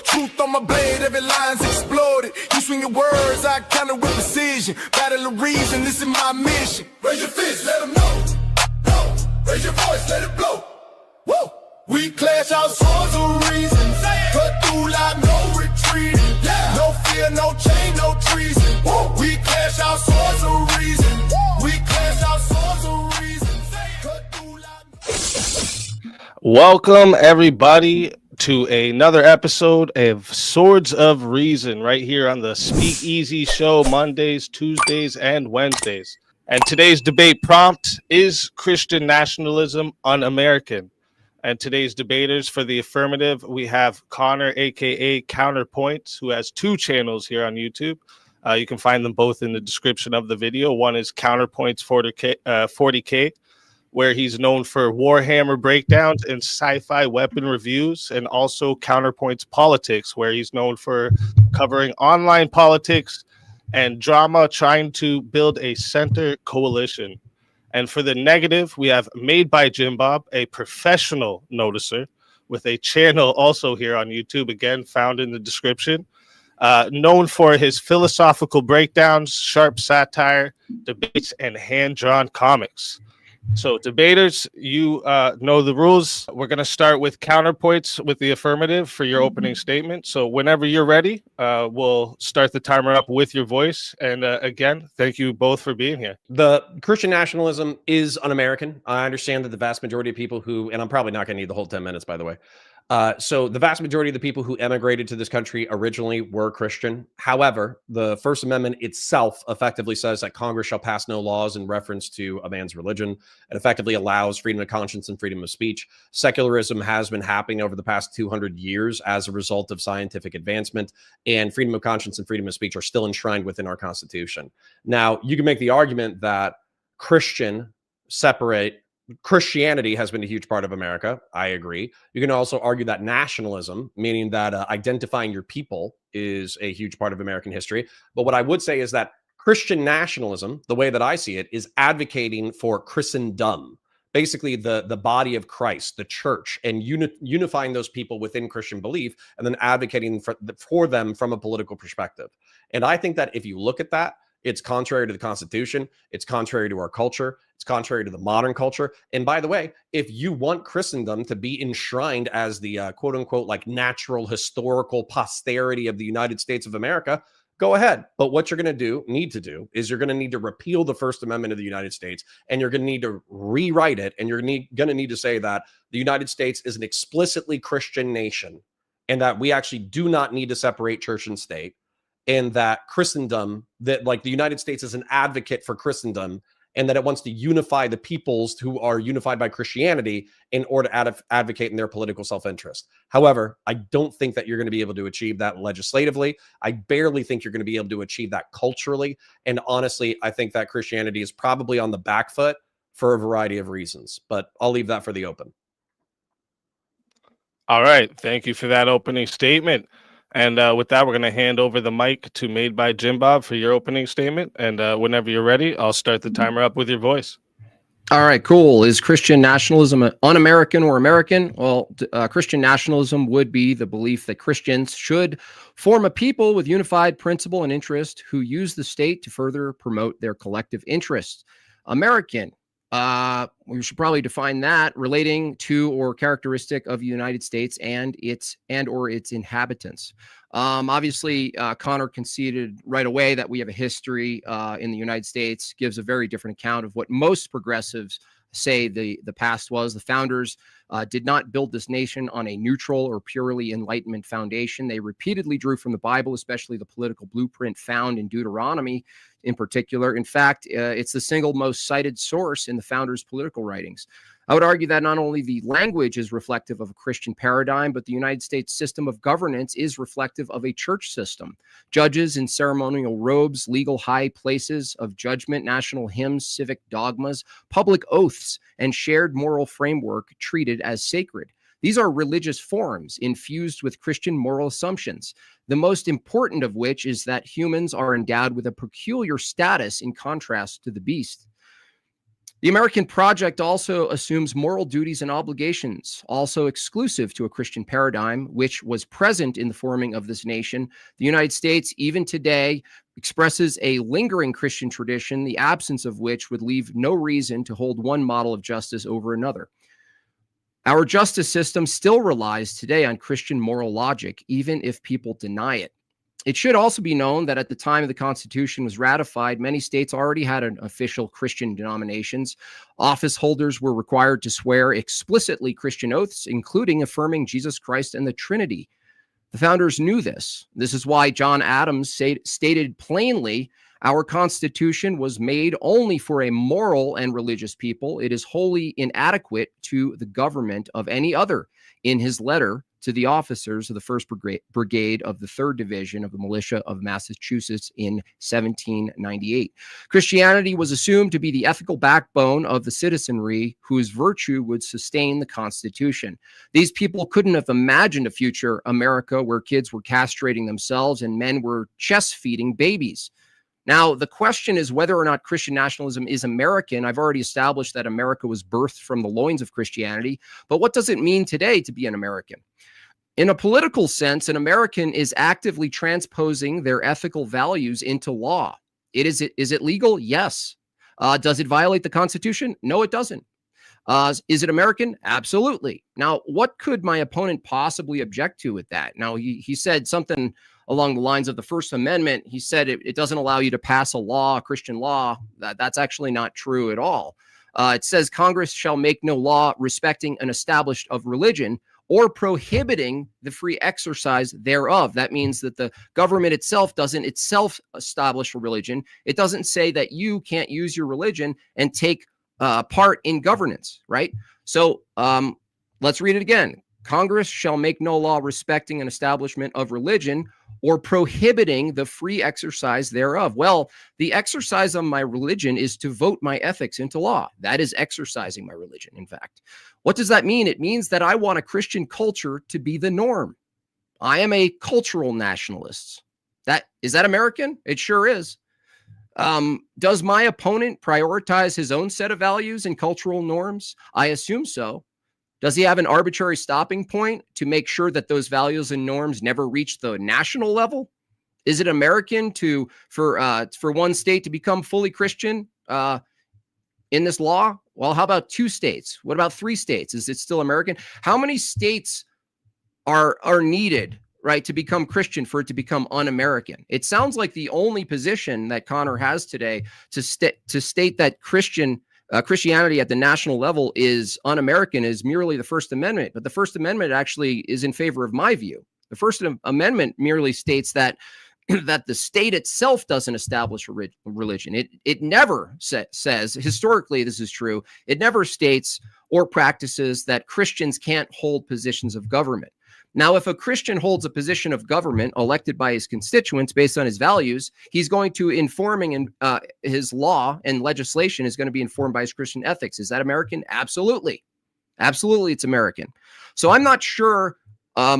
Truth on my blade, every line's exploded. You swing your words, I counter with precision. Battle of reason, this is my mission. Raise your fist, let them know. No. Raise your voice, let it blow. Woo! We clash our swords of reason. Cut through like no retreating. Yeah. No fear, no chain, no treason. Woo! We clash our swords of reason. We clash our swords of reason. Cut through like... Welcome everybody to another episode of Swords of Reason right here on the SpeakeaZy show, Mondays, Tuesdays, and Wednesdays. And today's debate prompt is Christian Nationalism Un-American. And today's debaters for the affirmative, we have Connor, aka Counterpoints, who has two channels here on YouTube. You can find them both in the description of the video. One is Counterpoints 40K, where he's known for Warhammer breakdowns and sci-fi weapon reviews, and also Counterpoints Politics, where he's known for covering online politics and drama, trying to build a center coalition. And for the negative, we have MadeByJimbob, a professional noticer with a channel also here on YouTube, again, found in the description, known for his philosophical breakdowns, sharp satire, debates, and hand-drawn comics. So debaters, you know the rules. We're going to start with Counterpoints with the affirmative for your opening statement. So whenever you're ready, we'll start the timer up with your voice. And again, thank you both for being here. The Christian nationalism is un-American. I understand that the vast majority of people who, and I'm probably not going to need the whole 10 minutes, by the way. So the vast majority of the people who emigrated to this country originally were Christian. However, the First Amendment itself effectively says that Congress shall pass no laws in reference to a man's religion. It effectively allows freedom of conscience and freedom of speech. Secularism has been happening over the past 200 years as a result of scientific advancement, and freedom of conscience and freedom of speech are still enshrined within our Constitution. Now, you can make the argument that Christianity has been a huge part of America. I agree. You can also argue that nationalism, meaning that identifying your people, is a huge part of American history. But what I would say is that Christian nationalism, the way that I see it, is advocating for Christendom, basically the body of Christ, the church, and unifying those people within Christian belief, and then advocating for them from a political perspective. And I think that if you look at that, it's contrary to the Constitution. It's contrary to our culture. It's contrary to the modern culture. And by the way, if you want Christendom to be enshrined as the quote unquote, like natural historical posterity of the United States of America, go ahead. But what you're going to need to need to repeal the First Amendment of the United States, and you're going to need to rewrite it. And you're going to need to say that the United States is an explicitly Christian nation, and that we actually do not need to separate church and state. And that Christendom, that like the United States is an advocate for Christendom, and that it wants to unify the peoples who are unified by Christianity in order to advocate in their political self-interest. However, I don't think that you're going to be able to achieve that legislatively. I barely think you're going to be able to achieve that culturally. And honestly, I think that Christianity is probably on the back foot for a variety of reasons, but I'll leave that for the open. All right. Thank you for that opening statement. And with that, we're going to hand over the mic to MadeByJimbob for your opening statement. And whenever you're ready, I'll start the timer up with your voice. All right, cool. Is Christian nationalism un-American or American? Well, Christian nationalism would be the belief that Christians should form a people with unified principle and interest who use the state to further promote their collective interests. American. We should probably define that relating to or characteristic of the United States and its inhabitants. Obviously, Connor conceded right away that we have a history in the United States, gives a very different account of what most progressives say the past was. The founders did not build this nation on a neutral or purely Enlightenment foundation. They repeatedly drew from the Bible, especially the political blueprint found in Deuteronomy in particular. In fact, it's the single most cited source in the founders' political writings. I would argue that not only the language is reflective of a Christian paradigm, but the United States system of governance is reflective of a church system. Judges in ceremonial robes, legal high places of judgment, national hymns, civic dogmas, public oaths, and shared moral framework treated as sacred. These are religious forms infused with Christian moral assumptions, the most important of which is that humans are endowed with a peculiar status in contrast to the beast. The American project also assumes moral duties and obligations, also exclusive to a Christian paradigm, which was present in the forming of this nation. The United States, even today, expresses a lingering Christian tradition, the absence of which would leave no reason to hold one model of justice over another. Our justice system still relies today on Christian moral logic, even if people deny it. It should also be known that at the time the Constitution was ratified, many states already had an official Christian denominations. Office holders were required to swear explicitly Christian oaths, including affirming Jesus Christ and the Trinity. The founders knew this. This is why John Adams stated plainly, our Constitution was made only for a moral and religious people. It is wholly inadequate to the government of any other, in his letter to the officers of the 1st Brigade of the 3rd Division of the Militia of Massachusetts in 1798. Christianity was assumed to be the ethical backbone of the citizenry whose virtue would sustain the Constitution. These people couldn't have imagined a future America where kids were castrating themselves and men were chest feeding babies. Now, the question is whether or not Christian nationalism is American. I've already established that America was birthed from the loins of Christianity, but what does it mean today to be an American? In a political sense, an American is actively transposing their ethical values into law. Is it legal? Yes. Does it violate the Constitution? No, it doesn't. Is it American? Absolutely. Now, what could my opponent possibly object to with that? Now, he said something along the lines of the First Amendment. He said it doesn't allow you to pass a law, a Christian law. That's actually not true at all. It says Congress shall make no law respecting an established of religion or prohibiting the free exercise thereof. That means that the government itself doesn't itself establish a religion. It doesn't say that you can't use your religion and take part in governance, right? So let's read it again. Congress shall make no law respecting an establishment of religion or prohibiting the free exercise thereof. Well, the exercise of my religion is to vote my ethics into law. That is exercising my religion, in fact. What does that mean? It means that I want a Christian culture to be the norm. I am a cultural nationalist. Is that American? It sure is. Does my opponent prioritize his own set of values and cultural norms? I assume so. Does he have an arbitrary stopping point to make sure that those values and norms never reach the national level? Is it American for one state to become fully Christian in this law? Well, how about 2 states? What about 3 states? Is it still American? How many states are needed, right, to become Christian for it to become un-American? It sounds like the only position that Connor has today to state that Christianity at the national level is un-American is merely the First Amendment. But the First Amendment actually is in favor of my view. The First Amendment merely states that the state itself doesn't establish a religion. It never says, historically this is true, it never states or practices that Christians can't hold positions of government. Now, if a Christian holds a position of government elected by his constituents based on his values, he's going to informing his law and legislation is going to be informed by his Christian ethics. Is that American? Absolutely. Absolutely, it's American. So I'm not sure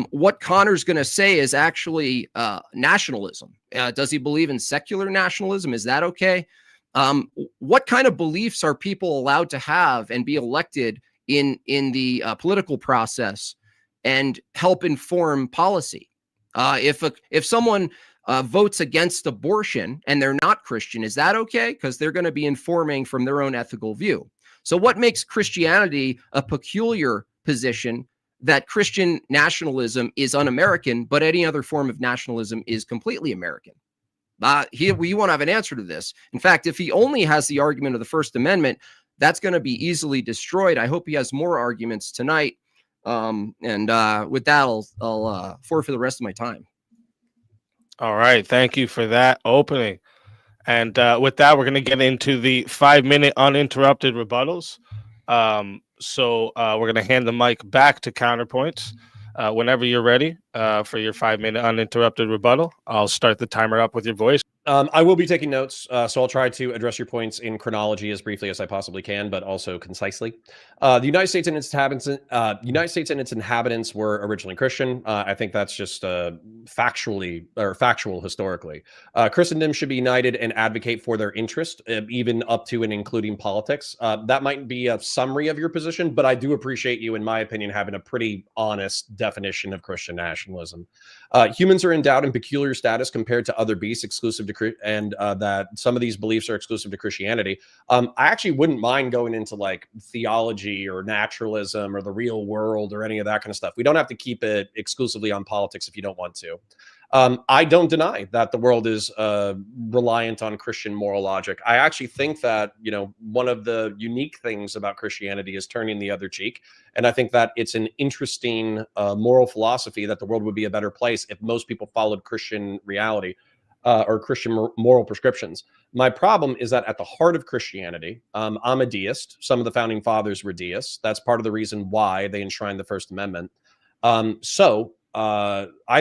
what Connor's going to say is actually nationalism. Does he believe in secular nationalism? Is that okay? What kind of beliefs are people allowed to have and be elected in the political process and help inform policy? If someone votes against abortion and they're not Christian, is that okay? Because they're going to be informing from their own ethical view. So what makes Christianity a peculiar position that Christian nationalism is un-American, but any other form of nationalism is completely American? We won't have an answer to this. In fact, if he only has the argument of the First Amendment, that's going to be easily destroyed. I hope he has more arguments tonight. With that, I'll forfeit the rest of my time. All right. Thank you for that opening. And with that, we're going to get into the 5-minute uninterrupted rebuttals. So we're going to hand the mic back to Counterpoints. Whenever you're ready for your 5-minute uninterrupted rebuttal, I'll start the timer up with your voice. I will be taking notes, so I'll try to address your points in chronology as briefly as I possibly can, but also concisely. The United States and its inhabitants were originally Christian. I think that's just factual historically. Christendom should be united and advocate for their interest, even up to and including politics. That might be a summary of your position, but I do appreciate you, in my opinion, having a pretty honest definition of Christian nationalism. Humans are endowed in peculiar status compared to other beasts, exclusive to that some of these beliefs are exclusive to Christianity. I actually wouldn't mind going into like theology or naturalism or the real world or any of that kind of stuff. We don't have to keep it exclusively on politics if you don't want to. I don't deny that the world is reliant on Christian moral logic. I actually think that, you know, one of the unique things about Christianity is turning the other cheek. And I think that it's an interesting moral philosophy that the world would be a better place if most people followed Christian reality or Christian moral prescriptions. My problem is that at the heart of Christianity, I'm a deist. Some of the founding fathers were deists. That's part of the reason why they enshrined the First Amendment. I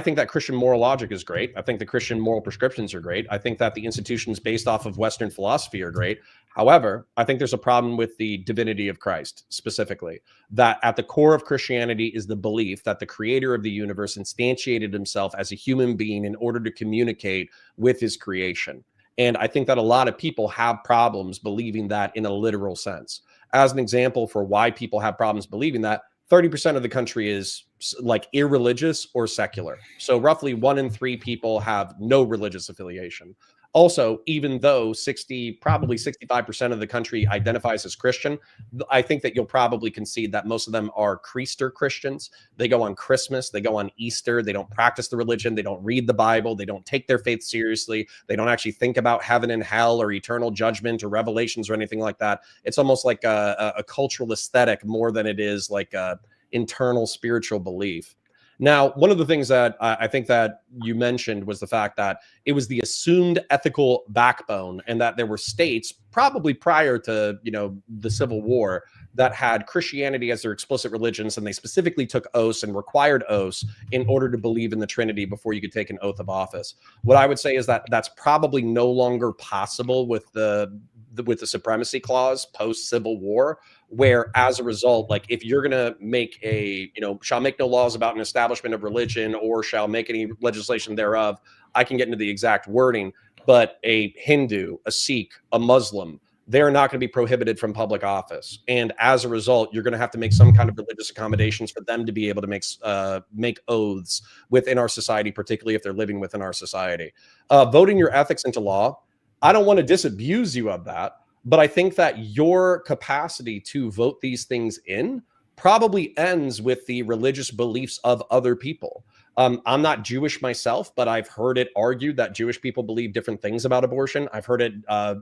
think that Christian moral logic is great. I think the Christian moral prescriptions are great. I think that the institutions based off of Western philosophy are great. However, I think there's a problem with the divinity of Christ specifically, that at the core of Christianity is the belief that the creator of the universe instantiated himself as a human being in order to communicate with his creation. And I think that a lot of people have problems believing that in a literal sense. As an example for why people have problems believing that, 30% of the country is like irreligious or secular. So roughly 1 in 3 people have no religious affiliation. Also, even though probably 65% of the country identifies as Christian, I think that you'll probably concede that most of them are Creaster Christians. They go on Christmas, they go on Easter, they don't practice the religion, they don't read the Bible, they don't take their faith seriously, they don't actually think about heaven and hell or eternal judgment or revelations or anything like that. It's almost like a cultural aesthetic more than it is like a internal spiritual belief. Now, one of the things that I think that you mentioned was the fact that it was the assumed ethical backbone, and that there were states probably prior to, you know, the Civil War that had Christianity as their explicit religions, and they specifically took oaths and required oaths in order to believe in the Trinity before you could take an oath of office. What I would say is that that's probably no longer possible with the supremacy clause post Civil War, where as a result, like if you're going to make shall make no laws about an establishment of religion or shall make any legislation thereof, I can get into the exact wording, but a Hindu, a Sikh, a Muslim, they're not going to be prohibited from public office. And as a result, you're going to have to make some kind of religious accommodations for them to be able to make oaths within our society, particularly if they're living within our society. Voting your ethics into law, I don't want to disabuse you of that, but I think that your capacity to vote these things in probably ends with the religious beliefs of other people. I'm not Jewish myself, but I've heard it argued that Jewish people believe different things about abortion. I've heard it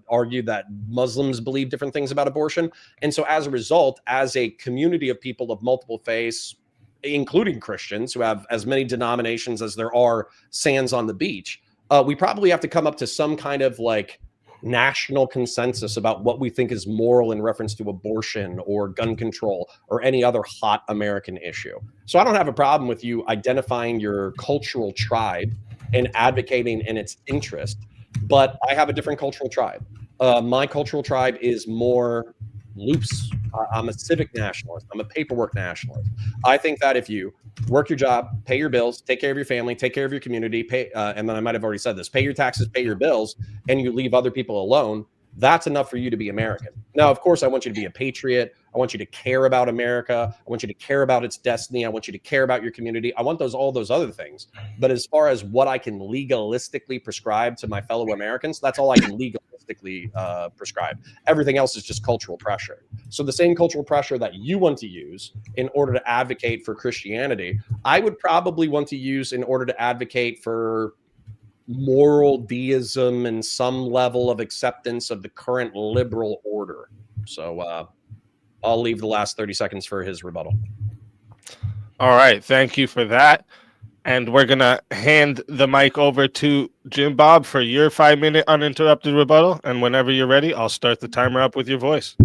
argued that Muslims believe different things about abortion. And so as a result, as a community of people of multiple faiths, including Christians who have as many denominations as there are sands on the beach, we probably have to come up to some kind of like national consensus about what we think is moral in reference to abortion or gun control or any other hot American issue. So I don't have a problem with you identifying your cultural tribe and advocating in its interest, but I have a different cultural tribe. My cultural tribe is more loose. I'm a civic nationalist. I'm a paperwork nationalist. I think that if you work your job, pay your bills, take care of your family, take care of your community, and then I might have already said this, pay your taxes, pay your bills, and you leave other people alone, that's enough for you to be American. Now, of course, I want you to be a patriot. I want you to care about America. I want you to care about its destiny. I want you to care about your community. I want all those other things. But as far as what I can legalistically prescribe to my fellow Americans, that's all I can legalistically prescribe. Everything else is just cultural pressure. So the same cultural pressure that you want to use in order to advocate for Christianity, I would probably want to use in order to advocate for moral deism and some level of acceptance of the current liberal order. So I'll leave the last 30 seconds for his rebuttal. All right. Thank you for that. And we're going to hand the mic over to Jimbob for your 5-minute uninterrupted rebuttal. And whenever you're ready, I'll start the timer up with your voice.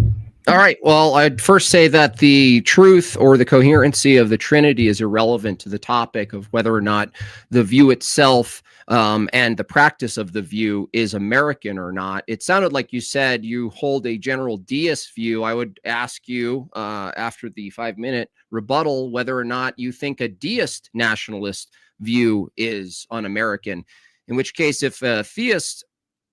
All right. Well, I'd first say that the truth or the coherency of the Trinity is irrelevant to the topic of whether or not the view itself and the practice of the view is American or not. It sounded like you said you hold a general deist view. I would ask you after the 5-minute rebuttal whether or not you think a deist nationalist view is un-American, in which case if a theist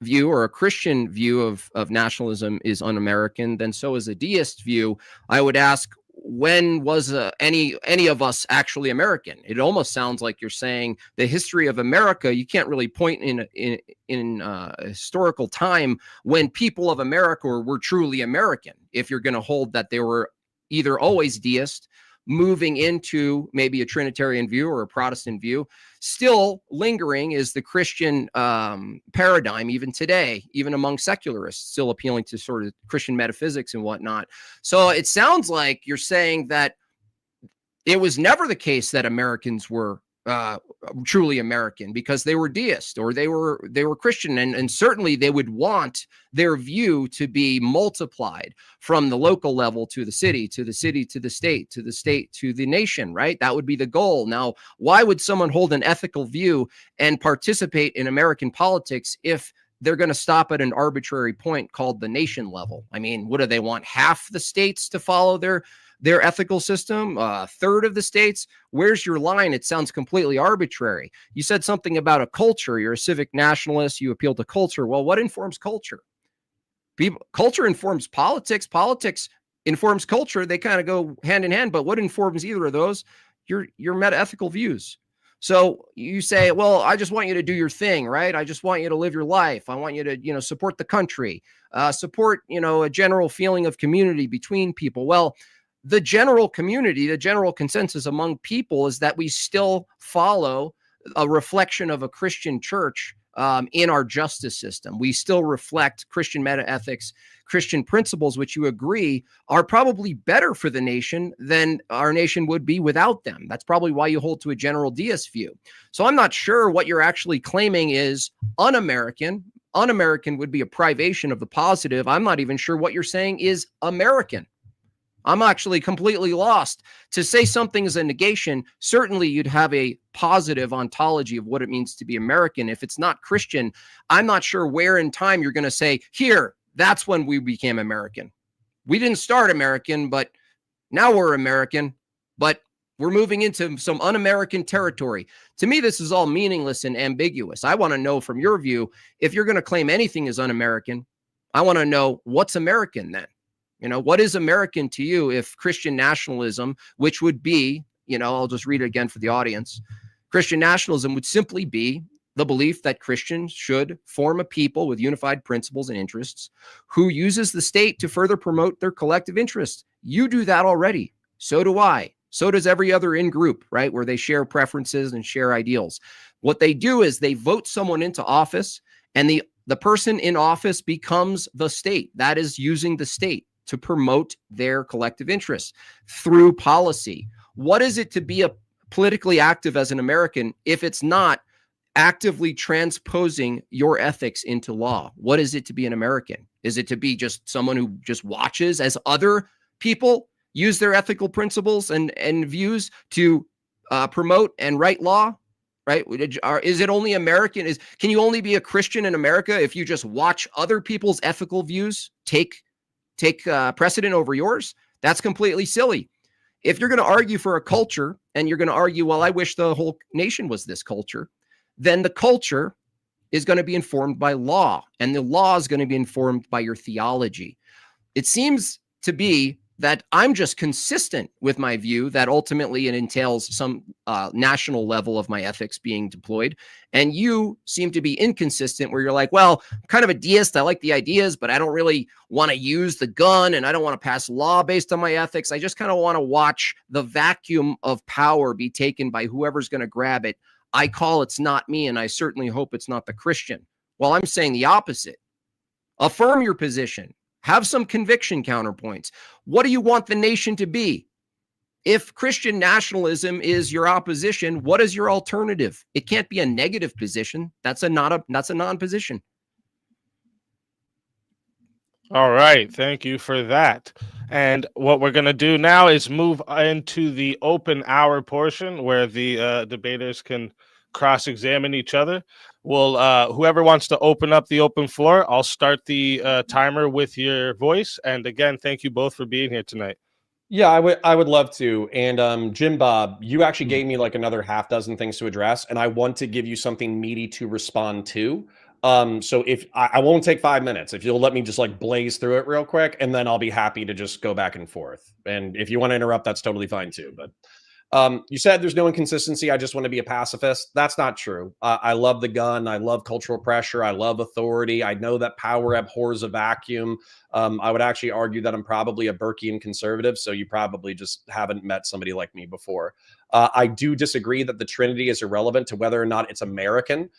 view or a Christian view of nationalism is un-American, then so is a deist view. I would ask, when was any of us actually American? It almost sounds like you're saying the history of America, you can't really point in historical time when people of America were truly American, if you're going to hold that they were either always deist, moving into maybe a Trinitarian view or a Protestant view. Still lingering is the Christian paradigm, even today, even among secularists, still appealing to sort of Christian metaphysics and whatnot. So it sounds like you're saying that it was never the case that Americans were truly American because they were deist or they were Christian, and certainly they would want their view to be multiplied from the local level to the city, to the city, to the state, to the state, to the nation, right? That would be the goal. Now, why would someone hold an ethical view and participate in American politics if they're going to stop at an arbitrary point called the nation level? I mean, what do they want? Half the states to follow their ethical system, a third of the states? Where's your line? It sounds completely arbitrary. You said something about a culture. You're a civic nationalist. You appeal to culture. Well, what informs culture? Culture informs politics. Politics informs culture. They kind of go hand in hand, but what informs either of those? Your meta-ethical views. So you say, well, I just want you to do your thing, right? I just want you to live your life. I want you to, support the country, support, a general feeling of community between people. Well, the general community, the general consensus among people is that we still follow a reflection of a Christian church in our justice system. We still reflect Christian meta-ethics, Christian principles, which you agree are probably better for the nation than our nation would be without them. That's probably why you hold to a general deist view. So I'm not sure what you're actually claiming is un-American. Un-American would be a privation of the positive. I'm not even sure what you're saying is American. I'm actually completely lost. To say something is a negation, certainly you'd have a positive ontology of what it means to be American. If it's not Christian, I'm not sure where in time you're going to say, here, that's when we became American. We didn't start American, but now we're American, but we're moving into some un-American territory. To me, this is all meaningless and ambiguous. I want to know from your view, if you're going to claim anything is un-American, I want to know what's American then. What is American to you if Christian nationalism, which would be, I'll just read it again for the audience. Christian nationalism would simply be the belief that Christians should form a people with unified principles and interests who uses the state to further promote their collective interests. You do that already. So do I. So does every other in-group, right, where they share preferences and share ideals. What they do is they vote someone into office, and the person in office becomes the state. That is using the state to promote their collective interests through policy. What is it to be a politically active as an American if it's not actively transposing your ethics into law? What is it to be an American? Is it to be just someone who just watches as other people use their ethical principles and views to promote and write law? Right? Is it only American? Can you only be a Christian in America if you just watch other people's ethical views take precedent over yours? That's completely silly. If you're going to argue for a culture and you're going to argue, well, I wish the whole nation was this culture, then the culture is going to be informed by law, and the law is going to be informed by your theology. It seems to be that I'm just consistent with my view that ultimately it entails some national level of my ethics being deployed. And you seem to be inconsistent where you're like, well, I'm kind of a deist. I like the ideas, but I don't really want to use the gun, and I don't want to pass law based on my ethics. I just kind of want to watch the vacuum of power be taken by whoever's going to grab it. I call it's not me, and I certainly hope it's not the Christian. Well, I'm saying the opposite. Affirm your position. Have some conviction counterpoints. What do you want the nation to be? If Christian nationalism is your opposition, what is your alternative? It can't be a negative position. That's a non-position. All right. Thank you for that. And what we're going to do now is move into the open hour portion where the debaters can cross-examine each other. Well, whoever wants to open up the open floor, I'll start the timer with your voice. And again, thank you both for being here tonight. Yeah, I would love to. And Jim Bob, you actually gave me like another half dozen things to address, and I want to give you something meaty to respond to. So if I won't take 5 minutes, if you'll let me just like blaze through it real quick, and then I'll be happy to just go back and forth. And if you want to interrupt, that's totally fine too. But you said there's no inconsistency. I just want to be a pacifist. That's not true. I love the gun. I love cultural pressure. I love authority. I know that power abhors a vacuum. I would actually argue that I'm probably a Burkean conservative, so you probably just haven't met somebody like me before. I do disagree that the Trinity is irrelevant to whether or not it's American,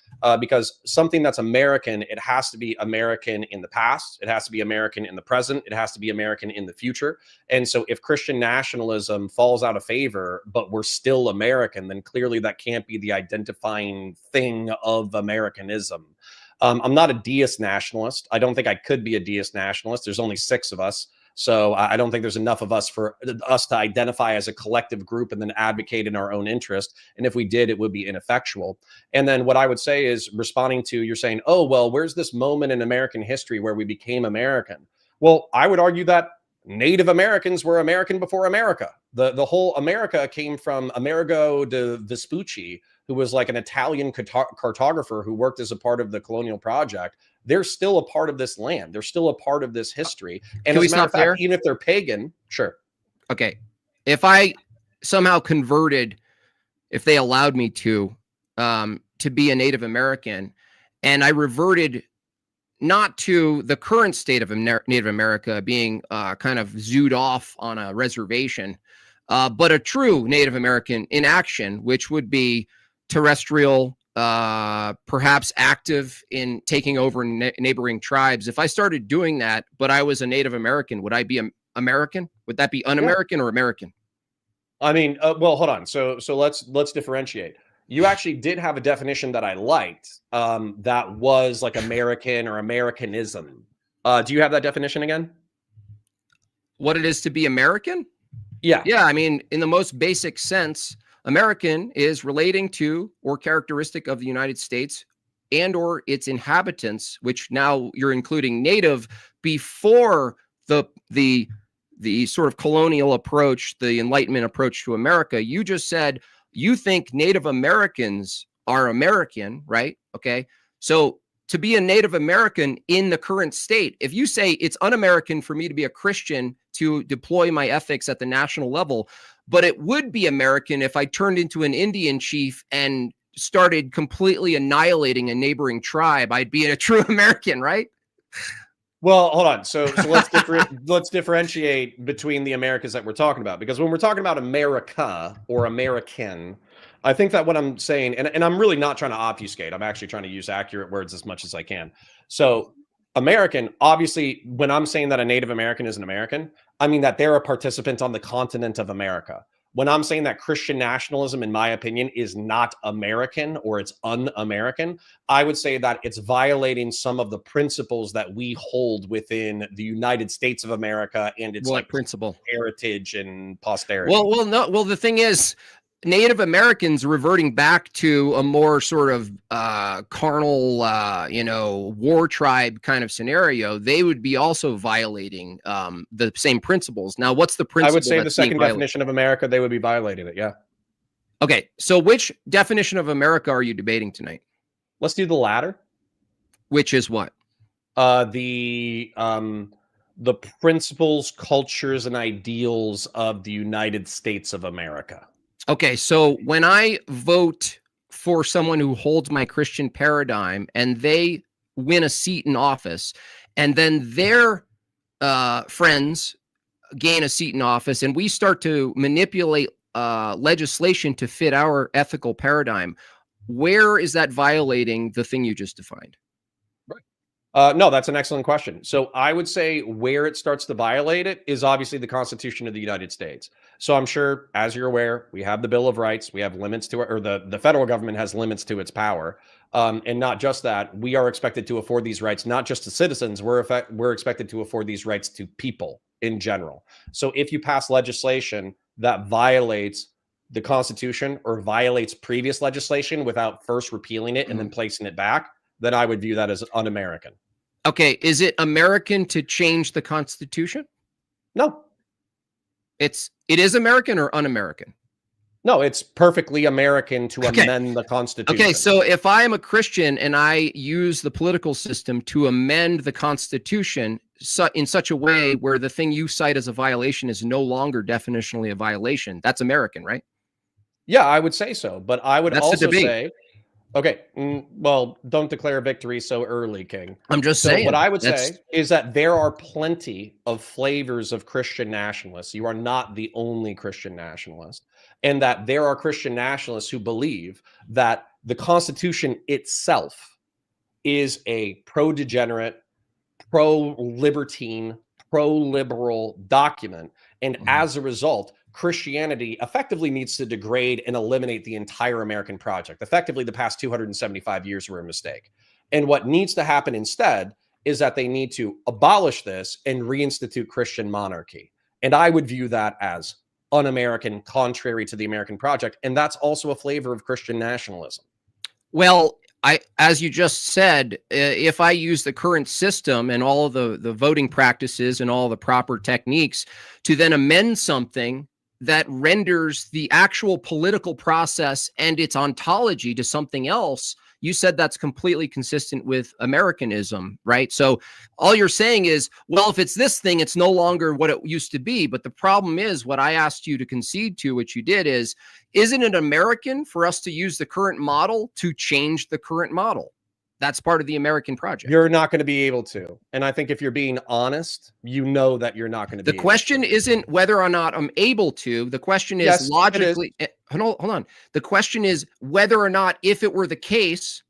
because something that's American, it has to be American in the past, it has to be American in the present, it has to be American in the future. And so if Christian nationalism falls out of favor, but we're still American, then clearly that can't be the identifying thing of Americanism. I'm not a deist nationalist. I don't think I could be a deist nationalist. There's only 6 of us. So I don't think there's enough of us for us to identify as a collective group and then advocate in our own interest. And if we did, it would be ineffectual. And then what I would say is responding to, you're saying, oh, well, where's this moment in American history where we became American? Well, I would argue that Native Americans were American before America. The whole America came from Amerigo de Vespucci, who was like an Italian cartographer who worked as a part of the colonial project. They're still a part of this land. They're still a part of this history. And Can we as a matter stop of fact, there? even if they're pagan, sure. Okay. If I somehow converted, if they allowed me to be a Native American, and I reverted not to the current state of Native America being kind of zooed off on a reservation, but a true Native American in action, which would be terrestrial, perhaps active in taking over neighboring tribes. If I started doing that, but I was a Native American, would I be American? Would that be un-American or American? I mean, well, hold on. So let's differentiate. You actually did have a definition that I liked, that was like American or Americanism. Do you have that definition again? What it is to be American? Yeah. Yeah, I mean, in the most basic sense, American is relating to or characteristic of the United States and or its inhabitants, which now you're including native before the sort of colonial approach, the Enlightenment approach to America. You just said you think Native Americans are American, right? Okay. So to be a Native American in the current state, if you say it's un-American for me to be a Christian to deploy my ethics at the national level, but it would be American if I turned into an Indian chief and started completely annihilating a neighboring tribe, I'd be a true American, right? Well, hold on. So let's differentiate between the Americas that we're talking about, because when we're talking about America or American, I think that what I'm saying, and I'm really not trying to obfuscate, I'm actually trying to use accurate words as much as I can. So American, obviously, when I'm saying that a Native American is an American, I mean that they're a participant on the continent of America. When I'm saying that Christian nationalism, in my opinion, is not American or it's un-American, I would say that it's violating some of the principles that we hold within the United States of America and its like principle, heritage and posterity. Well, the thing is, Native Americans reverting back to a more sort of carnal, war tribe kind of scenario, they would be also violating the same principles. Now, what's the principle? I would say the second definition of America, they would be violating it. Yeah. Okay. So which definition of America are you debating tonight? Let's do the latter. Which is what? The principles, cultures, and ideals of the United States of America. Okay, so when I vote for someone who holds my Christian paradigm and they win a seat in office, and then their friends gain a seat in office, and we start to manipulate legislation to fit our ethical paradigm, where is that violating the thing you just defined? No, that's an excellent question. So I would say where it starts to violate it is obviously the Constitution of the United States. So I'm sure, as you're aware, we have the Bill of Rights, we have limits to it, or the federal government has limits to its power. And not just that, we are expected to afford these rights, not just to citizens, we're expected to afford these rights to people in general. So if you pass legislation that violates the Constitution or violates previous legislation without first repealing it and then placing it back, then I would view that as un-American. Okay, is it American to change the Constitution? No. It is American or un-American? No, it's perfectly American to amend the Constitution. Okay, so if I am a Christian and I use the political system to amend the Constitution in such a way where the thing you cite as a violation is no longer definitionally a violation, that's American, right? Yeah, I would say so. But I would also say, okay, well, don't declare victory so early, King. I'm just saying. What I would say is that there are plenty of flavors of Christian nationalists. You are not the only Christian nationalist. And that there are Christian nationalists who believe that the Constitution itself is a pro-degenerate, pro-libertine, pro-liberal document. And as a result, Christianity effectively needs to degrade and eliminate the entire American project. Effectively, the past 275 years were a mistake. And what needs to happen instead is that they need to abolish this and reinstitute Christian monarchy. And I would view that as un-American, contrary to the American project. And that's also a flavor of Christian nationalism. Well, as you just said, if I use the current system and all of the voting practices and all the proper techniques to then amend something that renders the actual political process and its ontology to something else, you said that's completely consistent with Americanism, right? So all you're saying is, well, if it's this thing, it's no longer what it used to be. But the problem is what I asked you to concede to, which you did, is, isn't it American for us to use the current model to change the current model? That's part of the American project. You're not going to be able to. And I think if you're being honest, you know that you're not going to be able to. The question isn't whether or not I'm able to. The question is logically. Hold on. The question is whether or not, if it were the case,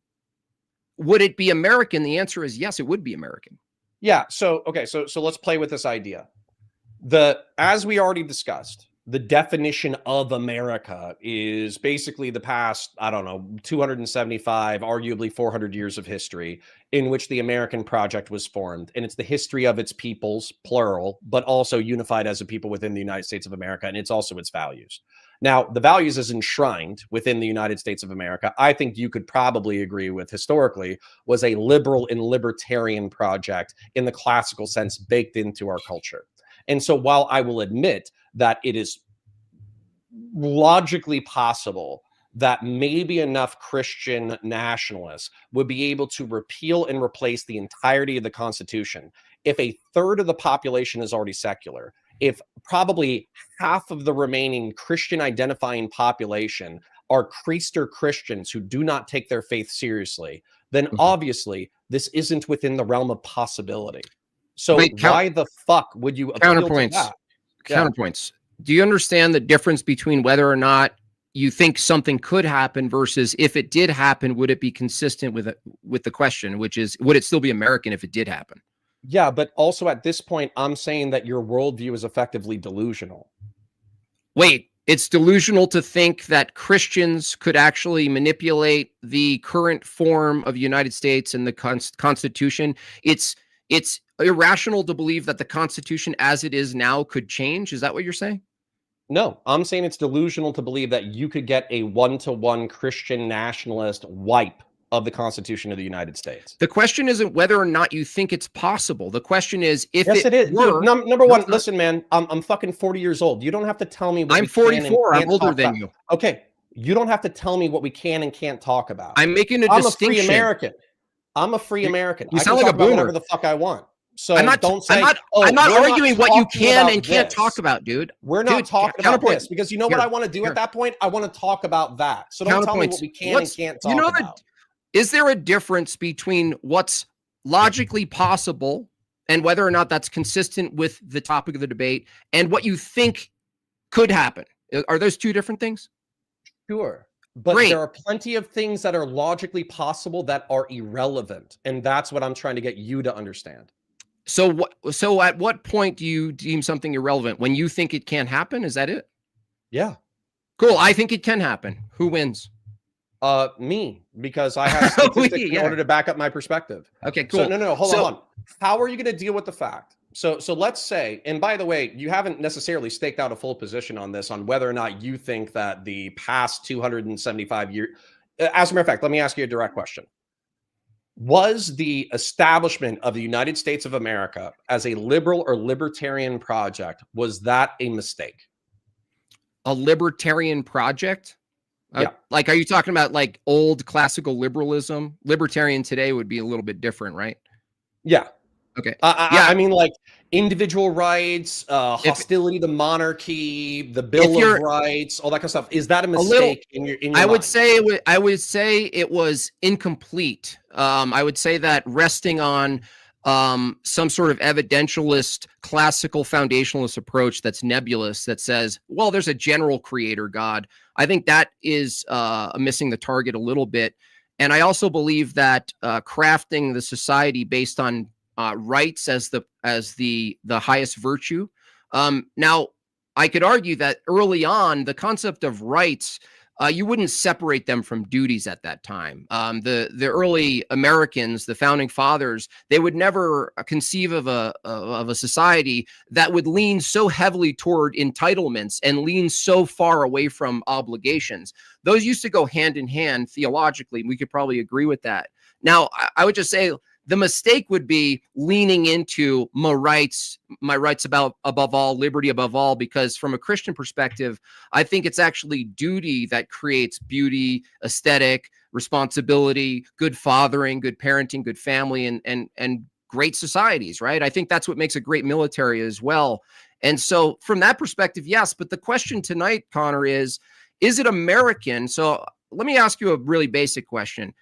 would it be American? The answer is yes, it would be American. Yeah. So, okay. So let's play with this idea. As we already discussed, the definition of America is basically the past, I don't know, 275, arguably 400 years of history in which the American project was formed. And it's the history of its peoples, plural, but also unified as a people within the United States of America. And it's also its values. Now, the values is enshrined within the United States of America. I think you could probably agree with historically was a liberal and libertarian project in the classical sense baked into our culture. And so while I will admit that it is logically possible that maybe enough Christian nationalists would be able to repeal and replace the entirety of the Constitution, if a third of the population is already secular, if probably half of the remaining Christian identifying population are Creaster Christians who do not take their faith seriously, then obviously this isn't within the realm of possibility. So why the fuck would you appeal to that? Counterpoints. Do you understand the difference between whether or not you think something could happen versus if it did happen, would it be consistent with the question, which is, would it still be American if it did happen? Yeah, but also at this point, I'm saying that your worldview is effectively delusional. Wait, it's delusional to think that Christians could actually manipulate the current form of the United States and the Constitution. It's irrational to believe that the Constitution as it is now could change. Is that what you're saying? No, I'm saying it's delusional to believe that you could get a one-to-one Christian nationalist wipe of the Constitution of the United States. The question isn't whether or not you think it's possible. The question is if it is. Dude, number one, listen, man, I'm fucking 40 years old. You don't have to tell me what I'm 44. I'm older than you. Okay. You don't have to tell me what we can and can't talk about. I'm making a distinction. I'm a free American. I'm a free American. You sound like a boomer. Whatever the fuck I want. So don't say, I'm not arguing what you can and can't talk about, dude. We're not talking about this because you know what I want to do at that point? I want to talk about that. So don't tell me what we can and can't talk about. Is there a difference between what's logically possible and whether or not that's consistent with the topic of the debate and what you think could happen? Are those two different things? Sure. But there are plenty of things that are logically possible that are irrelevant. And that's what I'm trying to get you to understand. So at what point do you deem something irrelevant? When you think it can't happen? Is that it? Yeah. Cool. I think it can happen. Who wins? Me, because I have statistics in order to back up my perspective. Okay, cool. So no, hold on. How are you going to deal with the fact? So let's say, and by the way, you haven't necessarily staked out a full position on this, on whether or not you think that the past 275 years, as a matter of fact, let me ask you a direct question. Was the establishment of the United States of America as a liberal or libertarian project, was that a mistake? A libertarian project? Yeah. Like, are you talking about like old classical liberalism? Libertarian today would be a little bit different, right? Yeah. Okay. I mean, like individual rights, hostility to monarchy, the Bill of Rights, all that kind of stuff. Is that a mistake in your I would mind? say I would say it was incomplete. I would say that resting on some sort of evidentialist, classical foundationalist approach that's nebulous, that says, well, there's a general creator God. I think that is missing the target a little bit. And I also believe that crafting the society based on rights as the highest virtue. Now, I could argue that early on, the concept of rights, you wouldn't separate them from duties at that time. The early Americans, the founding fathers, they would never conceive of a society that would lean so heavily toward entitlements and lean so far away from obligations. Those used to go hand in hand theologically. We could probably agree with that. Now, I would just say the mistake would be leaning into my rights above all, liberty above all, because from a Christian perspective, I think it's actually duty that creates beauty, aesthetic, responsibility, good fathering, good parenting, good family, and great societies, right? I think that's what makes a great military as well. And so from that perspective, yes. But the question tonight, Connor, is it American? So let me ask you a really basic question.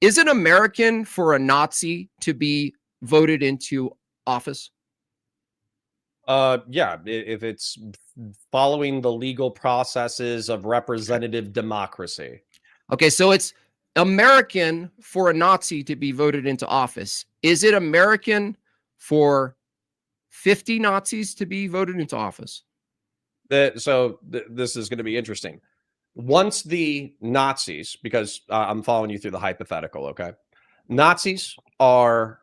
Is it American for a Nazi to be voted into office? Yeah, if it's following the legal processes of representative democracy. Okay, so it's American for a Nazi to be voted into office. Is it American for 50 Nazis to be voted into office? This is going to be interesting. Once the Nazis, because I'm following you through the hypothetical, okay? Nazis are,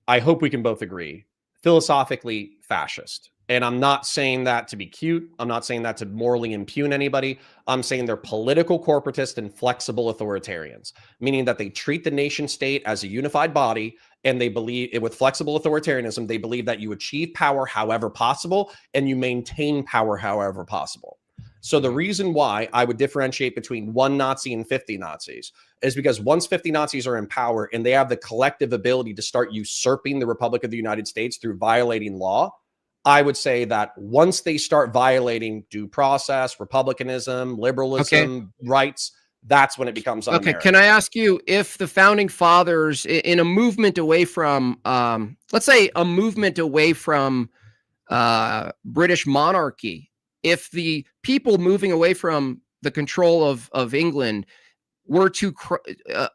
I hope we can both agree, philosophically fascist. And I'm not saying that to be cute. I'm not saying that to morally impugn anybody. I'm saying they're political corporatist and flexible authoritarians, meaning that they treat the nation state as a unified body, and they believe with flexible authoritarianism, they believe that you achieve power however possible and you maintain power however possible. So the reason why I would differentiate between one Nazi and 50 Nazis is because once 50 Nazis are in power and they have the collective ability to start usurping the Republic of the United States through violating law, I would say that once they start violating due process, republicanism, liberalism, rights, that's when it becomes un-American. Okay, can I ask you, if the founding fathers, in a movement away from, let's say a movement away from British monarchy, if the people moving away from the control of England were to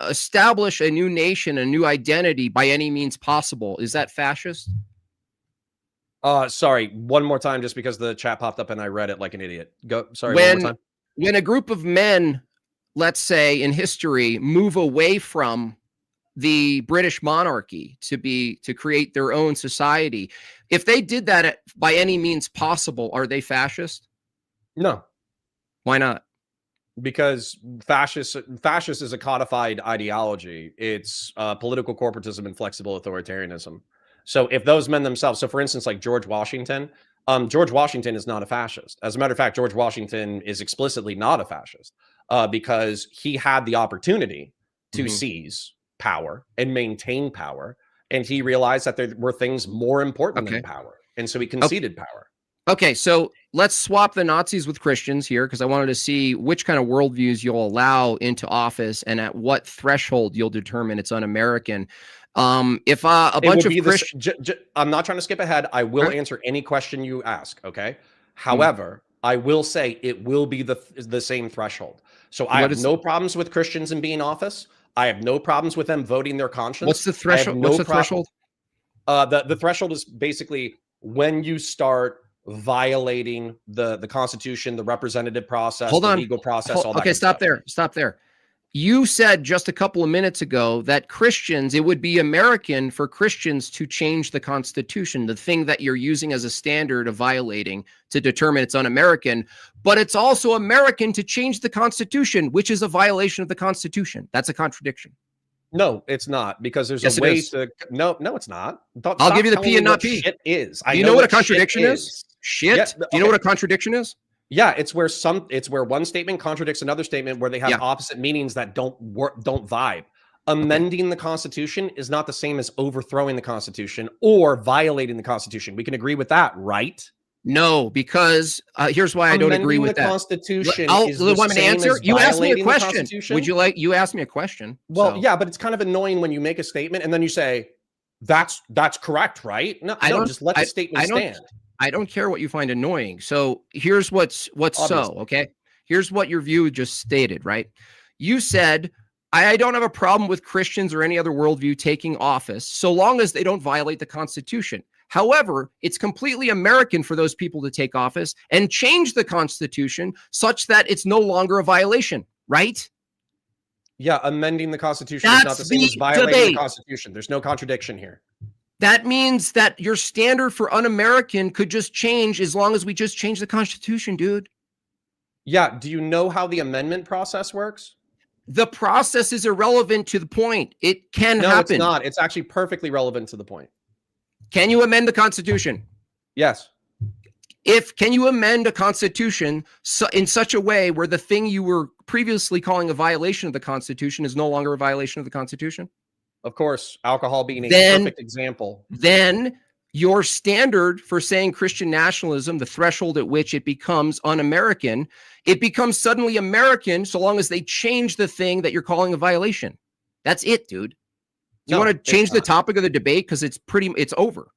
establish a new nation, a new identity by any means possible, is that fascist? Sorry, one more time, just because the chat popped up and I read it like an idiot. Go. Sorry, one more time. When a group of men, let's say in history, move away from the British monarchy to create their own society, if they did that by any means possible, are they fascist? No. Why not? Because fascist is a codified ideology. It's political corporatism and flexible authoritarianism. So if those men themselves, so for instance, like George Washington is not a fascist. As a matter of fact, George Washington is explicitly not a fascist because he had the opportunity to seize power and maintain power. And he realized that there were things more important than power. And so he conceded power. Okay, so let's swap the Nazis with Christians here, because I wanted to see which kind of worldviews you'll allow into office and at what threshold you'll determine it's un-American. If a bunch of Christians, I'm not trying to skip ahead. I will answer any question you ask. Okay. However, I will say it will be the same threshold. So I have no problems with Christians in being office. I have no problems with them voting their conscience. What's the threshold? What's the threshold? The threshold is basically when you start violating the Constitution, the representative process, the legal process. All that okay, stop stuff. there. You said just a couple of minutes ago that Christians, it would be American for Christians to change the Constitution, the thing that you're using as a standard of violating to determine it's un-American, but it's also American to change the Constitution, which is a violation of the Constitution. That's a contradiction. No, it's not, because there's Yes, a way to. No, it's not. I'll give you the P and not P. Shit is. Do you know what a contradiction is? Shit. Yeah, Do you know what a contradiction is? Yeah, it's where one statement contradicts another statement where they have opposite meanings that don't vibe. Amending the Constitution is not the same as overthrowing the Constitution or violating the Constitution. We can agree with that, right? No, because here's why I don't agree with that. Constitution is the the same answer. as You asked me a violating the question. Constitution? Would you like? You asked me a question. Well, so. yeah, but it's kind of annoying when you make a statement and then you say, "That's correct, right?" No, just let the statement stand. I don't care what you find annoying. So here's what's Obviously. so, okay? Here's what your view just stated, right? You said, I don't have a problem with Christians or any other worldview taking office so long as they don't violate the Constitution. However, it's completely American for those people to take office and change the Constitution such that it's no longer a violation, right? Yeah, amending the Constitution is not the same as violating the Constitution. There's no contradiction here. That means that your standard for un-American could just change as long as we just change the Constitution, dude. Yeah. Do you know how the amendment process works? The process is irrelevant to the point. It can happen. No, it's not. It's actually perfectly relevant to the point. Can you amend the Constitution? Yes. Can you amend a Constitution in such a way where the thing you were previously calling a violation of the Constitution is no longer a violation of the Constitution? Of course, alcohol being a perfect example. Then your standard for saying Christian nationalism, the threshold at which it becomes un-American, it becomes suddenly American so long as they change the thing that you're calling a violation. That's it, dude. Do you want to change the topic of the debate? Because it's over.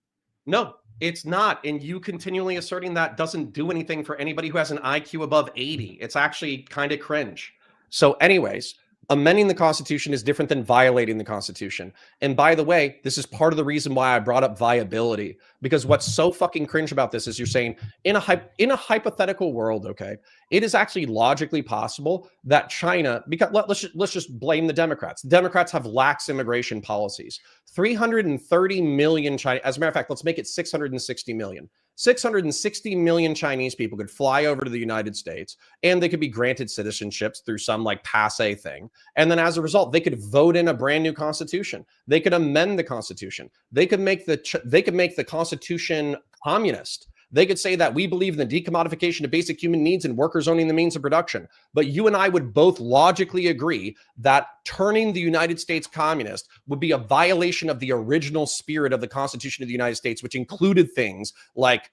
No, it's not. And you continually asserting that doesn't do anything for anybody who has an IQ above 80. It's actually kind of cringe. So anyways, amending the Constitution is different than violating the Constitution. And by the way, this is part of the reason why I brought up viability, because what's so fucking cringe about this is you're saying in a hypothetical world, okay, it is actually logically possible that China, because let's just blame the Democrats. Democrats have lax immigration policies. 330 million Chinese, as a matter of fact, let's make it 660 million. 660 million Chinese people could fly over to the United States and they could be granted citizenships through some like passe thing. And then as a result, they could vote in a brand new constitution. They could amend the Constitution. They could make the Constitution communist. They could say that we believe in the decommodification of basic human needs and workers owning the means of production. But you and I would both logically agree that turning the United States communist would be a violation of the original spirit of the Constitution of the United States, which included things like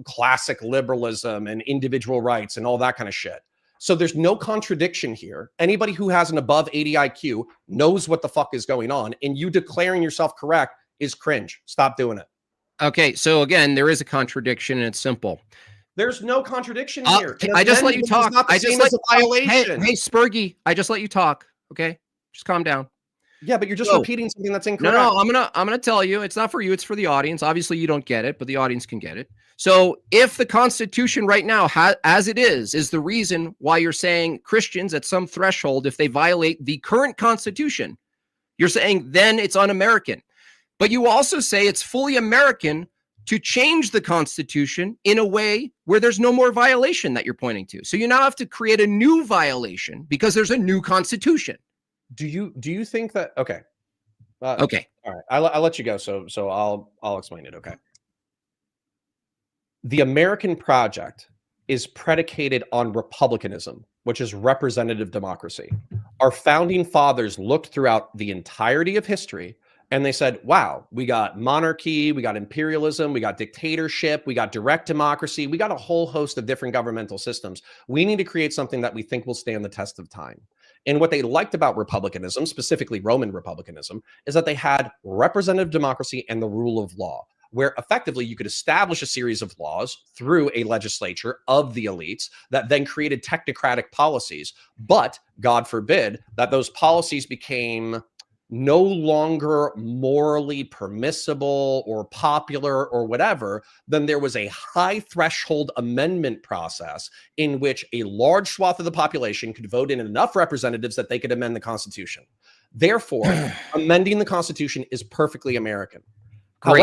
classic liberalism and individual rights and all that kind of shit. So there's no contradiction here. Anybody who has an above 80 IQ knows what the fuck is going on, and you declaring yourself correct is cringe. Stop doing it. Okay, so again, there is a contradiction, and it's simple. There's no contradiction here. I just let you talk. I just let you violation. Hey, Spurgy, I just let you talk. Okay, just calm down. Yeah, but you're just repeating something that's incorrect. No, I'm gonna tell you. It's not for you. It's for the audience. Obviously, you don't get it, but the audience can get it. So, if the Constitution right now, as it is the reason why you're saying Christians at some threshold, if they violate the current Constitution, you're saying then it's un-American. But you also say it's fully American to change the Constitution in a way where there's no more violation that you're pointing to. So you now have to create a new violation because there's a new Constitution. Do you think that? Okay. Okay. All right. I'll let you go. So I'll explain it. Okay. The American project is predicated on republicanism, which is representative democracy. Our founding fathers looked throughout the entirety of history and they said, wow, we got monarchy, we got imperialism, we got dictatorship, we got direct democracy, we got a whole host of different governmental systems. We need to create something that we think will stand the test of time. And what they liked about republicanism, specifically Roman republicanism, is that they had representative democracy and the rule of law, where effectively you could establish a series of laws through a legislature of the elites that then created technocratic policies. But God forbid that those policies became no longer morally permissible or popular or whatever, then there was a high threshold amendment process in which a large swath of the population could vote in enough representatives that they could amend the Constitution. Therefore, amending the Constitution is perfectly American. Great.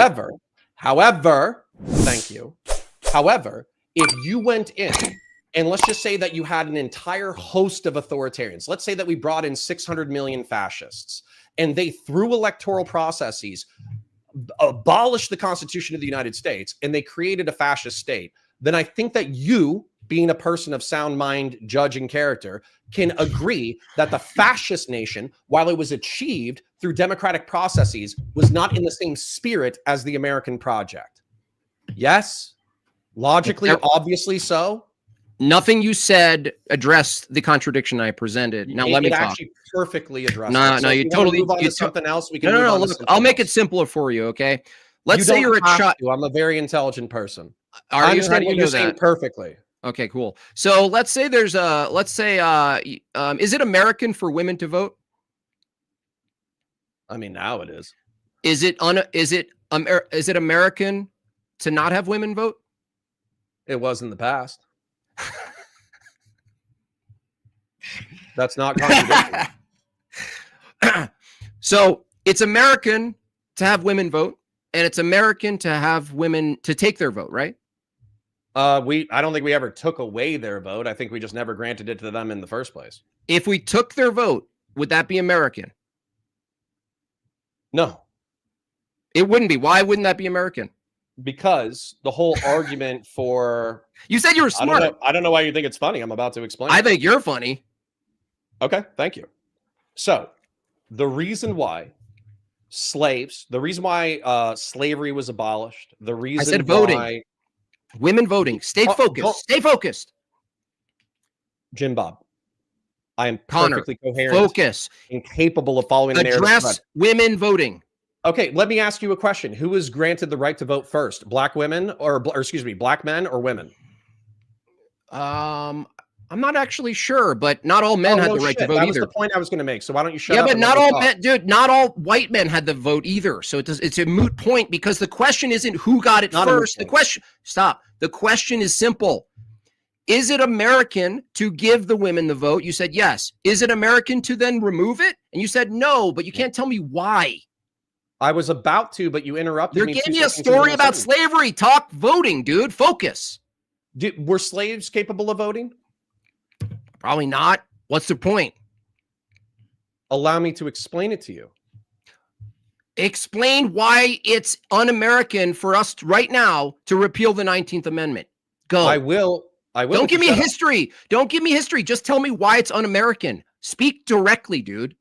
However, thank you. However, if you went in and let's just say that you had an entire host of authoritarians, let's say that we brought in 600 million fascists, and they, through electoral processes, abolished the Constitution of the United States, and they created a fascist state, then I think that you, being a person of sound mind, judge, and character, can agree that the fascist nation, while it was achieved through democratic processes, was not in the same spirit as the American project. Yes? Logically, obviously so. Nothing you said addressed the contradiction I presented. Now let me talk. Actually perfectly addressed. No, it. no, you totally. Move on to something else. We can. No. Look, I'll make it simpler for you. Okay. Let's say you're a child. I'm a very intelligent person. Are I you? How understand do what you you're know saying that? perfectly. Okay, cool. So let's say there's a. Let's say, is it American for women to vote? I mean, now it is. Is it American to not have women vote? It was in the past. That's not contradictory. So it's American to have women vote, and it's American to have women to take their vote, right? I don't think we ever took away their vote. I think we just never granted it to them in the first place. If we took their vote, would that be American? No. It wouldn't be. Why wouldn't that be American? Because the whole argument for... You said you were smart. I don't know why you think it's funny. I'm about to explain. I think you're funny. Okay, thank you. So, the reason why slaves, the reason why slavery was abolished, the reason I said voting. why... Women voting. Stay focused. Stay focused. JimBob, I am Connor, perfectly coherent. Focus. And capable of following the narrative. Address women voting. Okay, let me ask you a question. Who was granted the right to vote first? Black women or excuse me, black men or women? I'm not actually sure, but not all men had the right to vote that either. Was the point I was going to make. So why don't you shut up? Yeah, but not all men, dude. Not all white men had the vote either. So it's a moot point because the question isn't who got it first. The question, stop. The question is simple. Is it American to give the women the vote? You said yes. Is it American to then remove it? And you said no, but you can't tell me why. I was about to, but you interrupted me. You're giving me a story about slavery. Talk voting, dude. Focus. Were slaves capable of voting? Probably not. What's the point? Allow me to explain it to you. Explain why it's un-American for us right now to repeal the 19th Amendment. Go. I will. Don't give me history. Don't give me history. Just tell me why it's un-American. Speak directly, dude.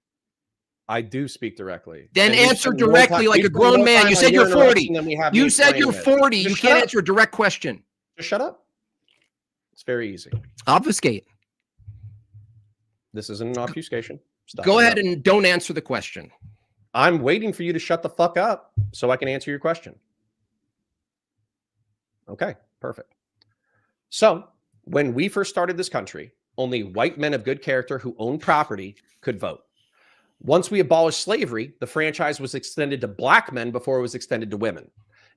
I do speak directly. Then answer directly like a grown man. You said you're 40. You said you're 40. You can't answer a direct question. Just shut up. It's very easy. Obfuscate. This isn't an obfuscation. Stop. Go ahead and don't answer the question. I'm waiting for you to shut the fuck up so I can answer your question. Okay, perfect. So, when we first started this country, only white men of good character who owned property could vote. Once we abolished slavery, the franchise was extended to black men before it was extended to women.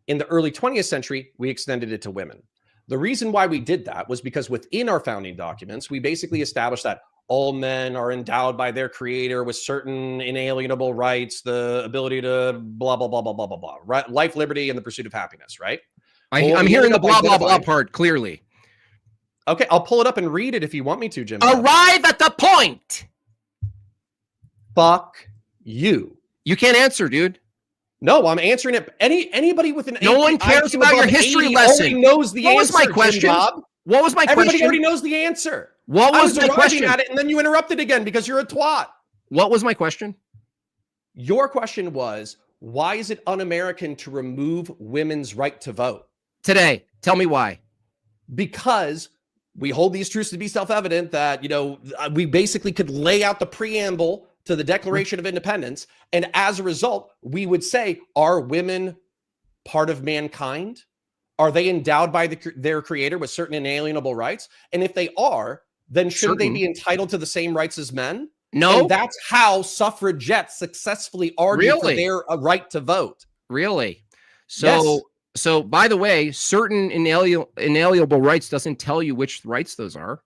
In the early 20th century, we extended it to women. The reason why we did that was because within our founding documents, we basically established that all men are endowed by their creator with certain inalienable rights, the ability to blah, blah, blah, blah, blah, blah, blah, right? Life, liberty, and the pursuit of happiness, right? I'm hearing the blah, blah, blah part clearly. Okay, I'll pull it up and read it if you want me to, Jim. Arrive at the point. Fuck you. You can't answer, dude. No, I'm answering it. Anybody with an no one cares about your history lesson. Knows the what answer, was my question? Bob. What was my Everybody question? already knows the answer. What was my question? At it, and then you interrupted again because you're a twat. What was my question? Your question was, why is it un-American to remove women's right to vote? Today, tell me why. Because we hold these truths to be self-evident that, you know, we basically could lay out the preamble to the Declaration of Independence. And as a result, we would say, are women part of mankind? Are they endowed by their creator with certain inalienable rights? And if they are, then shouldn't they be entitled to the same rights as men? No, And that's how suffragettes successfully argued for really, their right to vote. really. Yes. So by the way, certain inalienable rights doesn't tell you which rights those are.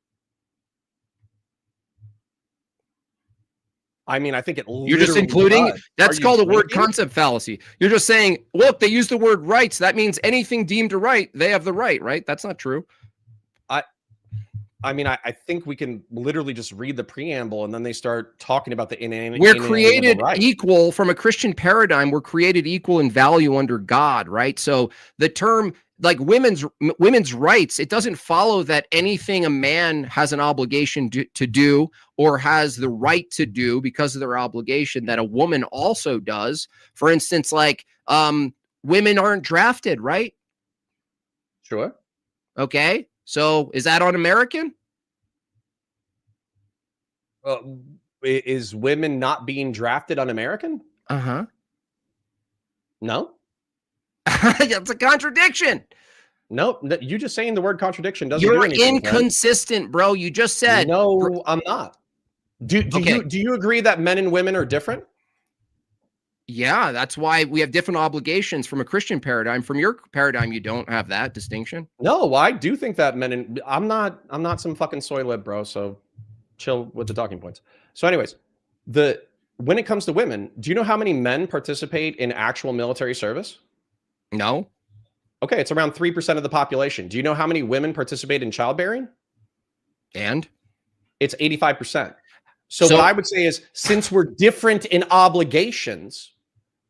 I mean, I think it You're just literally including, does. that's Are you called a word joking? concept fallacy. You're just saying, look, they use the word rights. That means anything deemed a right, they have the right, right? That's not true. I mean, I think we can literally just read the preamble and then they start talking about the We're inalienable created right. equal from a Christian paradigm. We're created equal in value under God, right? So the term like women's rights, it doesn't follow that anything a man has an obligation to do or has the right to do because of their obligation that a woman also does. For instance, like women aren't drafted, right? Sure. Okay. So is that un-American? Is women not being drafted un-American? Uh-huh. No. That's a contradiction. No, you just saying the word contradiction doesn't You're do anything. inconsistent, bro. You just said No, I'm not. Do Okay. you agree that men and women are different? Yeah, that's why we have different obligations from a Christian paradigm. From your paradigm, you don't have that distinction. No, I do think that men and I'm not some fucking soy lib, bro. So chill with the talking points. So, anyways, when it comes to women, do you know how many men participate in actual military service? No. Okay, it's around 3% of the population. Do you know how many women participate in childbearing? And It's 85%. So what I would say is, since we're different in obligations,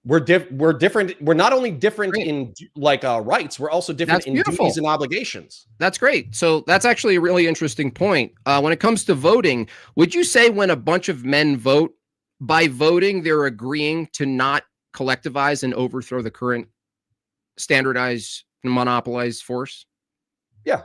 we're different. We're not only different in like rights, we're also different in duties and obligations. That's great. So that's actually a really interesting point. When it comes to voting, would you say when a bunch of men vote, by voting, they're agreeing to not collectivize and overthrow the current standardized and monopolized force? Yeah.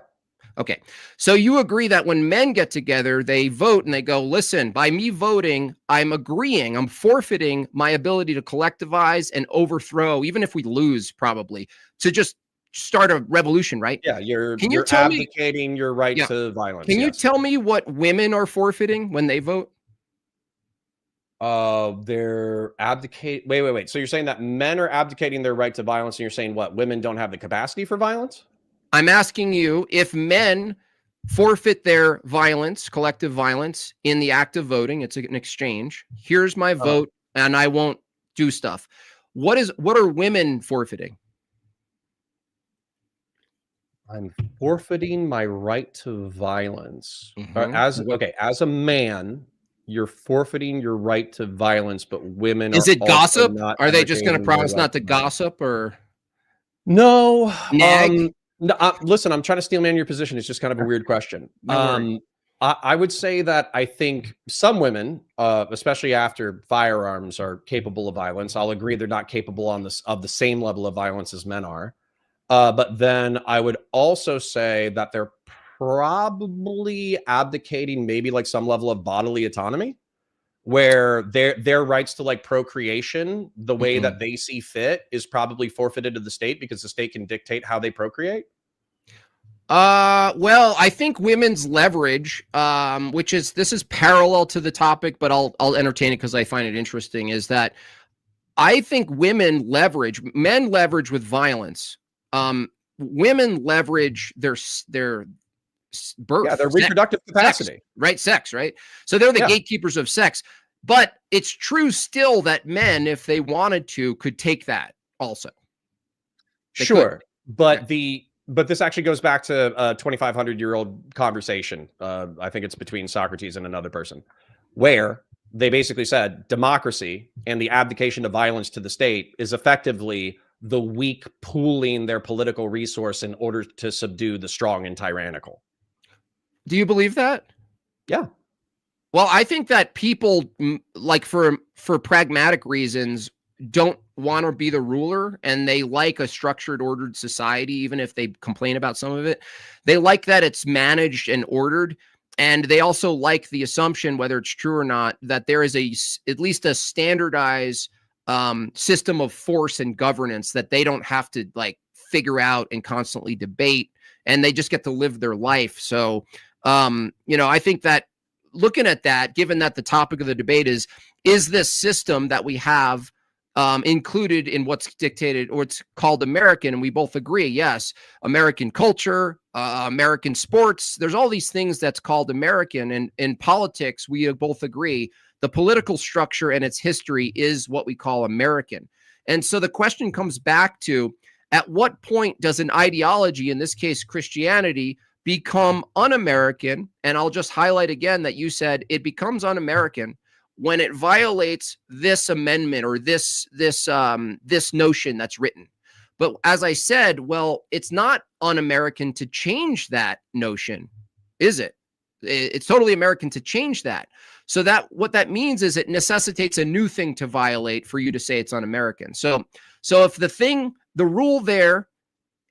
Okay. So you agree that when men get together, they vote and they go, listen, by me voting, I'm agreeing, I'm forfeiting my ability to collectivize and overthrow, even if we lose, probably, to just start a revolution, right? Yeah, you're abdicating your right to violence. Can you tell me what women are forfeiting when they vote? They're abdicating. Wait. So you're saying that men are abdicating their right to violence, and you're saying what? Women don't have the capacity for violence? I'm asking you if men forfeit their violence, collective violence, in the act of voting. It's an exchange. Here's my vote, and I won't do stuff. What are women forfeiting? I'm forfeiting my right to violence. As a man, you're forfeiting your right to violence, but women is are it gossip? Are they just going to abdicating promise not to gossip or no? nag? No, listen, I'm trying to steel man your position. It's just kind of a weird question. I would say that I think some women, especially after firearms, are capable of violence. I'll agree they're not capable of the same level of violence as men are. But then I would also say that they're probably abdicating maybe like some level of bodily autonomy, where their rights to like procreation, the way that they see fit, is probably forfeited to the state because the state can dictate how they procreate. Well, I think women's leverage, this is parallel to the topic, but I'll entertain it because I find it interesting, is that I think men leverage with violence. Women leverage their birth, their reproductive capacity, right? Sex, right? So they're the gatekeepers of sex. But it's true still that men, if they wanted to, could take that also. Sure, but this actually goes back to a 2,500-year-old conversation. I think it's between Socrates and another person, where they basically said democracy and the abdication of violence to the state is effectively the weak pooling their political resource in order to subdue the strong and tyrannical. Do you believe that? Yeah. Well, I think that people, like for pragmatic reasons, don't want to be the ruler, and they like a structured, ordered society, even if they complain about some of it. They like that it's managed and ordered, and they also like the assumption, whether it's true or not, that there is at least a standardized system of force and governance that they don't have to like figure out and constantly debate, and they just get to live their life. So, I think that looking at that, given that the topic of the debate is this system that we have included in what's dictated or it's called American, and we both agree, yes, American culture, American sports, there's all these things that's called American, and in politics, we both agree the political structure and its history is what we call American. And so the question comes back to, at what point does an ideology, in this case, Christianity, become un-American? And I'll just highlight again that you said it becomes un-American when it violates this amendment or this notion that's written. But as I said, well, it's not un-American to change that notion, is it? It's totally American to change that. So that what that means is it necessitates a new thing to violate for you to say it's un-American. So if the rule there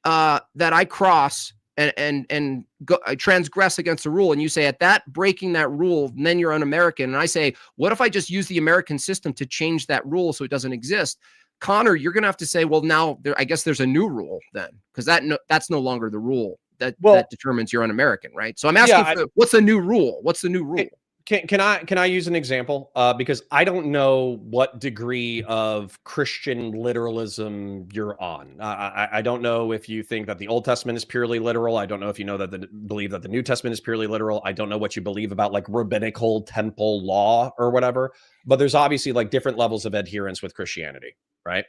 that I cross and go, I transgress against the rule, and you say at that breaking that rule, then you're un-American. And I say, what if I just use the American system to change that rule so it doesn't exist? Connor, you're going to have to say, well, now I guess there's a new rule then, because that's no longer the rule that determines you're un-American, right? So I'm asking, what's the new rule? What's the new rule? Can I use an example? Because I don't know what degree of Christian literalism you're on. I don't know if you think that the Old Testament is purely literal. I don't know if you know that believe that the New Testament is purely literal. I don't know what you believe about like rabbinical temple law or whatever. But there's obviously like different levels of adherence with Christianity, right?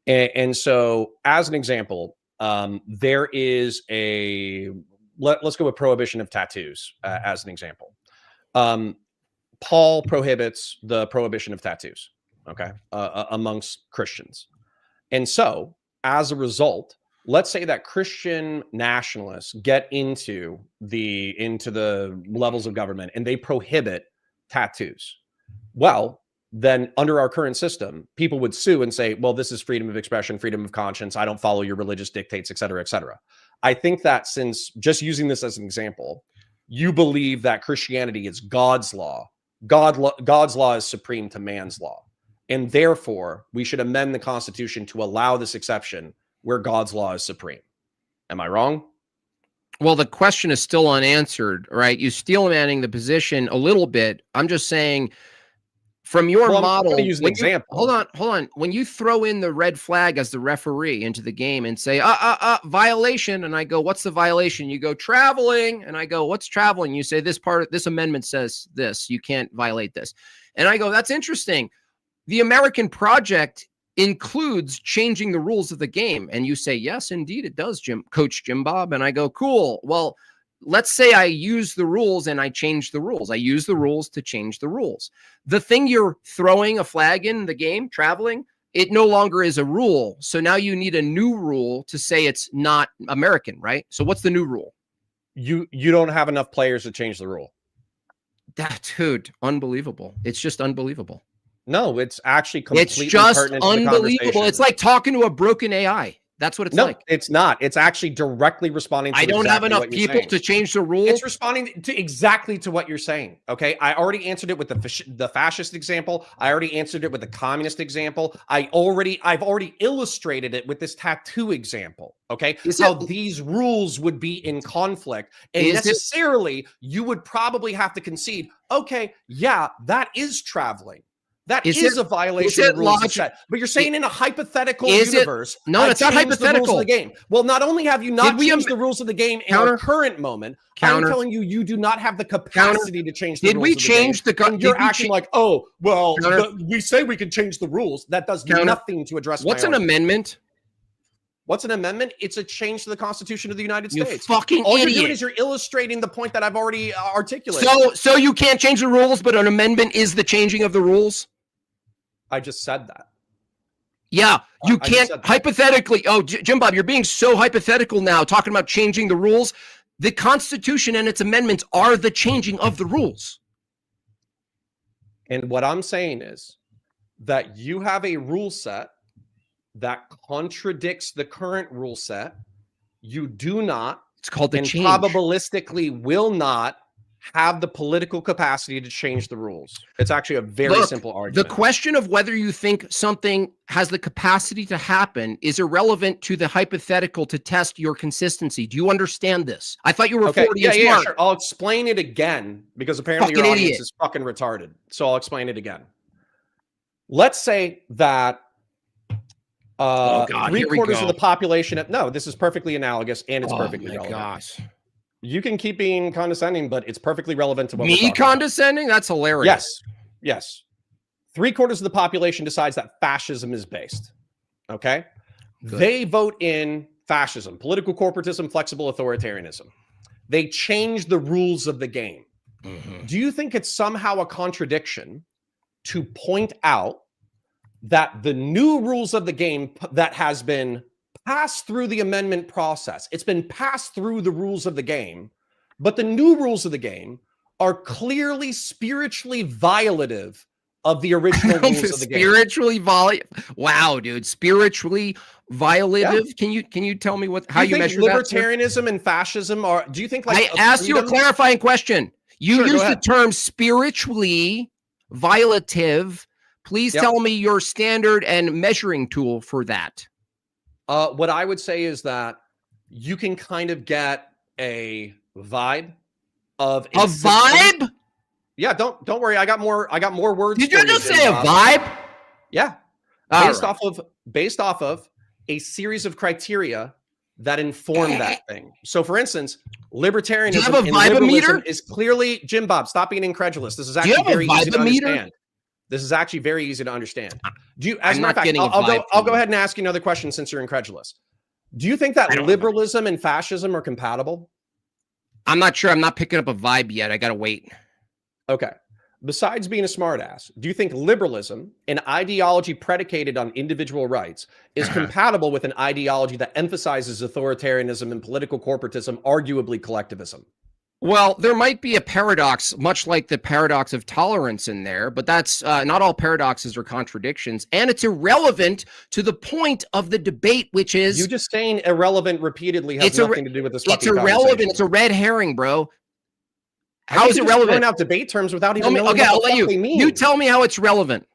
And so, as an example, there is let's go with prohibition of tattoos as an example. Paul prohibits the prohibition of tattoos, okay, amongst Christians. And so, as a result, let's say that Christian nationalists get into the levels of government and they prohibit tattoos. Well, then under our current system, people would sue and say, well, this is freedom of expression, freedom of conscience. I don't follow your religious dictates, et cetera, et cetera. I think that since, just using this as an example, you believe that Christianity is God's law. God's law is supreme to man's law. And therefore, we should amend the Constitution to allow this exception where God's law is supreme. Am I wrong? Well, the question is still unanswered, right? You steel manning the position a little bit. I'm just saying, from your model, I'm going to use an example. Hold on. When you throw in the red flag as the referee into the game and say, violation, and I go, what's the violation? You go, traveling, and I go, what's traveling? You say, this amendment says this, you can't violate this. And I go, that's interesting. The American project includes changing the rules of the game. And you say, yes, indeed, it does, Coach JimBob. And I go, cool. Well, let's say I use the rules and I change the rules. I use the rules to change the rules. The thing you're throwing a flag in the game, traveling, it no longer is a rule. So now you need a new rule to say it's not American, right? So what's the new rule? You don't have enough players to change the rule. That, dude, unbelievable. It's just unbelievable. No, it's actually completely pertinent to the unbelievable. It's like talking to a broken AI. That's what it's like. No, it's not. It's actually directly responding to I don't have enough people to change the rules. It's responding to exactly to what you're saying. Okay. I already answered it with the fascist example. I already answered it with the communist example. I've already illustrated it with this tattoo example. Okay. How these rules would be in conflict. And necessarily you would probably have to concede, okay, yeah, that is traveling. That is a violation of the rules of set. But you're saying in a hypothetical universe. No, it's not hypothetical. The rules of the game. Well, not only have you not changed the rules of the game in our current moment, I'm telling you, you do not have the capacity to change the rules of the game. Did we change the game? You're acting like, oh, well, we say we can change the rules. That does nothing to address what's an amendment? What's an amendment? It's a change to the Constitution of the United States. You fucking All idiot. you're doing is you're illustrating the point that I've already articulated. So you can't change the rules, but an amendment is the changing of the rules? I just said that. Yeah, you can't hypothetically. Oh, JimBob, you're being so hypothetical now, talking about changing the rules. The Constitution and its amendments are the changing of the rules. And what I'm saying is that you have a rule set that contradicts the current rule set. You do not. It's called the and change. Probabilistically will not have the political capacity to change the rules. It's actually a very simple argument. The question of whether you think something has the capacity to happen is irrelevant to the hypothetical to test your consistency. Do you understand this? I thought you were 40 and smart. Sure. I'll explain it again because apparently your audience is fucking retarded. So I'll explain it again. Let's say that 3/4 of the population. No, this is perfectly analogous and it's perfectly relevant. Gosh. You can keep being condescending, but it's perfectly relevant to what me condescending. That's hilarious. Yes. 3/4 of the population decides that fascism is based. Okay, good. They vote in fascism, political corporatism, flexible authoritarianism. They change the rules of the game. Do you think it's somehow a contradiction to point out that the new rules of the game that has been passed through the amendment process, it's been passed through the rules of the game, but the new rules of the game are clearly spiritually violative of the original rules of the game? Spiritually violative? Wow, dude. Spiritually violative? Yeah. Can you tell me how you measure libertarianism and fascism are? Do you think like I asked you a clarifying question? You used the term spiritually violative. Please tell me your standard and measuring tool for that. What I would say is that you can kind of get a vibe of a vibe. Yeah, don't worry. I got more words. Did you just say a vibe? Yeah, based off of a series of criteria that inform that thing. So, for instance, libertarianism and liberalism is clearly JimBob. Stop being incredulous. This is actually very easy to understand. This is actually very easy to understand. Do you? As a matter of fact, I'll go ahead and ask you another question since you're incredulous. Do you think that liberalism and fascism are compatible? I'm not sure. I'm not picking up a vibe yet. I gotta wait. Okay. Besides being a smartass, do you think liberalism, an ideology predicated on individual rights, is compatible with an ideology that emphasizes authoritarianism and political corporatism, arguably collectivism? Well, there might be a paradox, much like the paradox of tolerance in there, but that's not all paradoxes are contradictions, and it's irrelevant to the point of the debate, which is... You just saying irrelevant repeatedly has nothing to do with this fucking conversation. It's irrelevant. It's a red herring, bro. How is it relevant? Throwing out debate terms without even knowing what the fuck they mean. You tell me how it's relevant.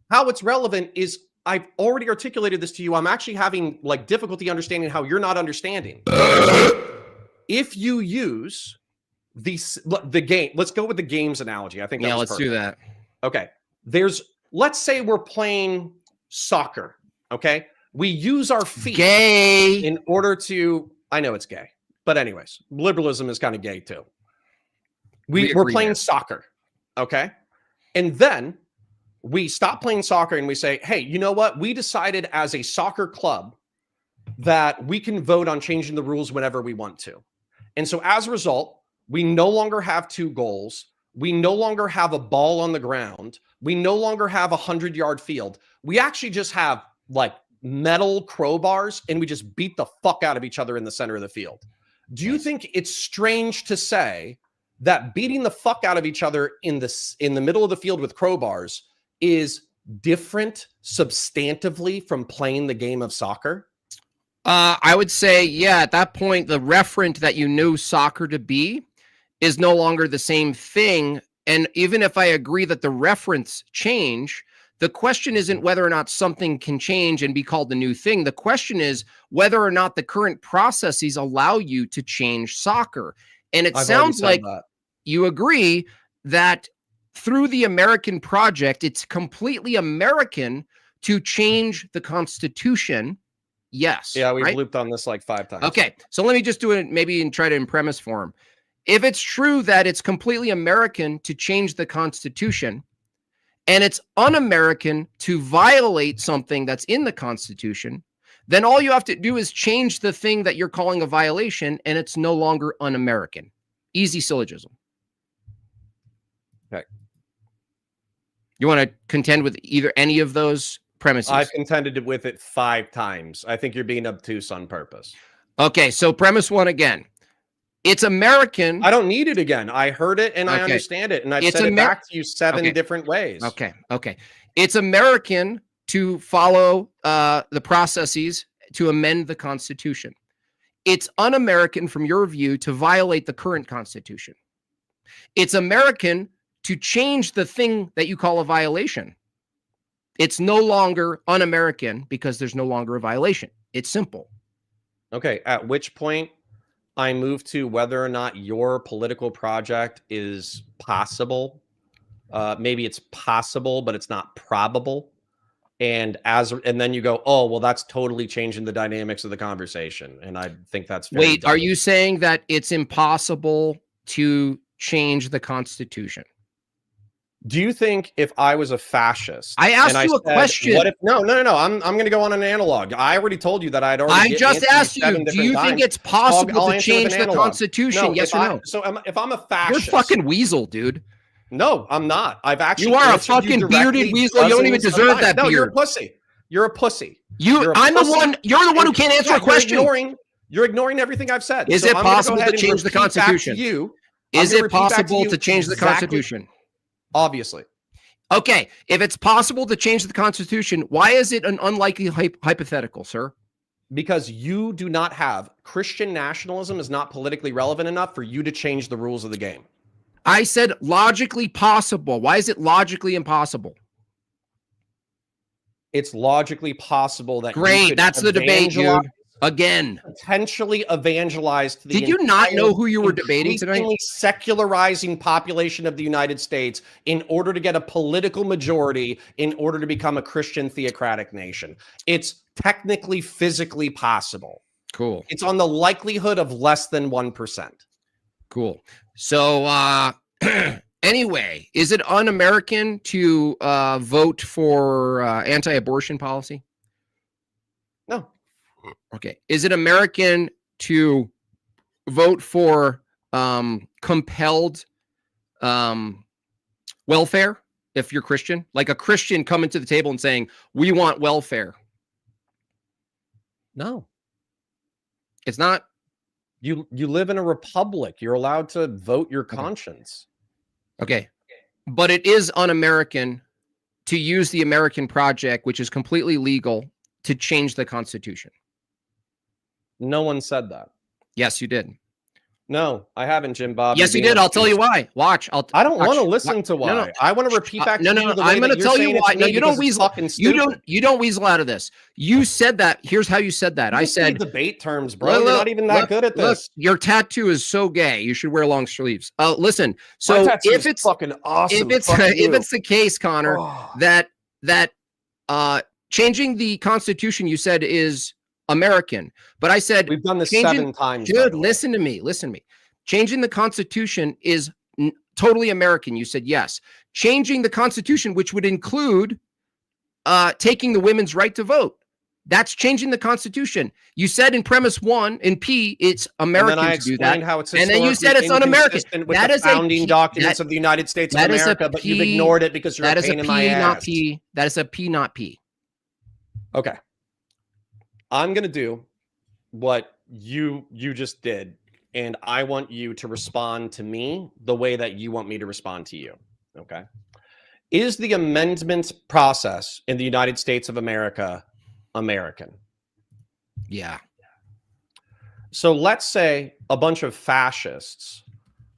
How it's relevant is, I've already articulated this to you. I'm actually having like difficulty understanding how you're not understanding. If you use the game, let's go with the games analogy. I think that was let's do that. Okay. Let's say we're playing soccer. Okay. We use our feet in order to, I know it's gay, but anyways, liberalism is kind of gay too. We're playing soccer. Okay. And then we stop playing soccer and we say, hey, you know what? We decided as a soccer club that we can vote on changing the rules whenever we want to. And so as a result, we no longer have 2 goals. We no longer have a ball on the ground. We no longer have a 100-yard field. We actually just have like metal crowbars and we just beat the fuck out of each other in the center of the field. Do you think it's strange to say that beating the fuck out of each other in the middle of the field with crowbars is different substantively from playing the game of soccer? I would say, yeah, at that point, the referent that you knew soccer to be is no longer the same thing. And even if I agree that the reference change, the question isn't whether or not something can change and be called the new thing. The question is whether or not the current processes allow you to change soccer. And it sounds like you agree that through the American project, it's completely American to change the Constitution. Yes. Yeah, we've looped on this like 5 times. Okay. So let me just do it maybe and try to in premise form. If it's true that it's completely American to change the Constitution and it's un-American to violate something that's in the Constitution, then all you have to do is change the thing that you're calling a violation and it's no longer un-American. Easy syllogism. Okay. You want to contend with any of those premises? I've contended with it 5 times. I think you're being obtuse on purpose. Okay, so premise 1 again. It's American. I don't need it again. I heard it and I understand it. And I've said it back to you 7 different ways. Okay. It's American to follow the processes to amend the Constitution. It's un-American from your view to violate the current Constitution. It's American to change the thing that you call a violation. It's no longer un-American because there's no longer a violation. It's simple. Okay, at which point I move to whether or not your political project is possible. Maybe it's possible, but it's not probable. And then you go, oh, well, that's totally changing the dynamics of the conversation. And I think that's very Wait, dumb. are you saying that it's impossible to change the Constitution? Do you think if I was a fascist, I asked you a question. What if, no. I'm going to go on an analog. I already told you that I'd already. I just asked you. Do you think it's possible to change the Constitution? Yes or no? So if I'm a fascist, you're fucking weasel, dude. No, I'm not. I've actually. You are a fucking bearded weasel. You don't even deserve that beard. No, you're a pussy. You're a pussy. I'm the one. You're the one who can't answer a question. You're ignoring everything I've said. Is it possible to change the Constitution? Is it possible to change the Constitution? Obviously. Okay, if it's possible to change the Constitution, why is it an unlikely hypothetical, sir? Because you do not have Christian nationalism is not politically relevant enough for you to change the rules of the game. I said logically possible. Why is it logically impossible? It's logically possible that great. That's the debate, dude. Again, potentially evangelized the did you not know who you were debating tonight? Secularizing population of the United States in order to get a political majority, in order to become a Christian theocratic nation. It's technically physically possible. Cool. It's on the likelihood of less than 1%. Cool. So anyway, is it un-American to vote for anti-abortion policy? No. Okay. Is it American to vote for compelled welfare if you're Christian? Like a Christian coming to the table and saying, we want welfare. No. It's not. You live in a republic. You're allowed to vote your conscience. Okay. But it is un-American to use the American project, which is completely legal, to change the Constitution. No one said that. Yes, you did. No, I haven't, Jim Bob. Yes, you did. I'll tell you why. Watch. I don't want to listen to why. No. I want to repeat back. No. I'm going to tell you why. No, you don't weasel. You don't weasel out of this. You said that. Here's how you said that. I said debate terms, bro. You're not even that good at this. Look, your tattoo is so gay. You should wear long sleeves. Listen. So if it's fucking awesome, if it's the case, Connor, that changing the Constitution, you said is American, but I said we've done this 7 times. Dude, listen to me. Changing the Constitution is totally American. You said yes. Changing the Constitution, which would include taking the women's right to vote, that's changing the Constitution. You said in premise 1 in P, it's American to do that. How it's and then you said it's un-American. That is founding documents of the United States of America, but you've ignored it because you're a pain in my ass. Not P. That is a P, not P. Okay. I'm going to do what you just did, and I want you to respond to me the way that you want me to respond to you, okay? Is the amendment process in the United States of America American? Yeah. So let's say a bunch of fascists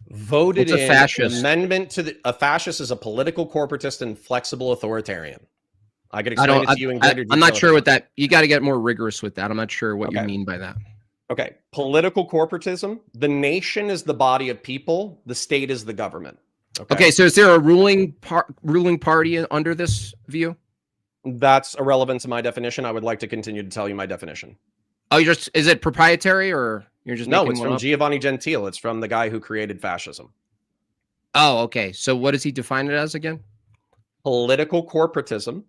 voted in an amendment to a fascist is a political corporatist and flexible authoritarian. I could explain it to you in greater detail. I'm not sure what that, you got to get more rigorous with that. I'm not sure what you mean by that. Okay. Political corporatism. The nation is the body of people. The state is the government. Okay. So is there a ruling party under this view? That's irrelevant to my definition. I would like to continue to tell you my definition. Oh, is it proprietary or you're just no, it's from Giovanni Gentile. It's from the guy who created fascism. Oh, okay. So what does he define it as again? Political corporatism.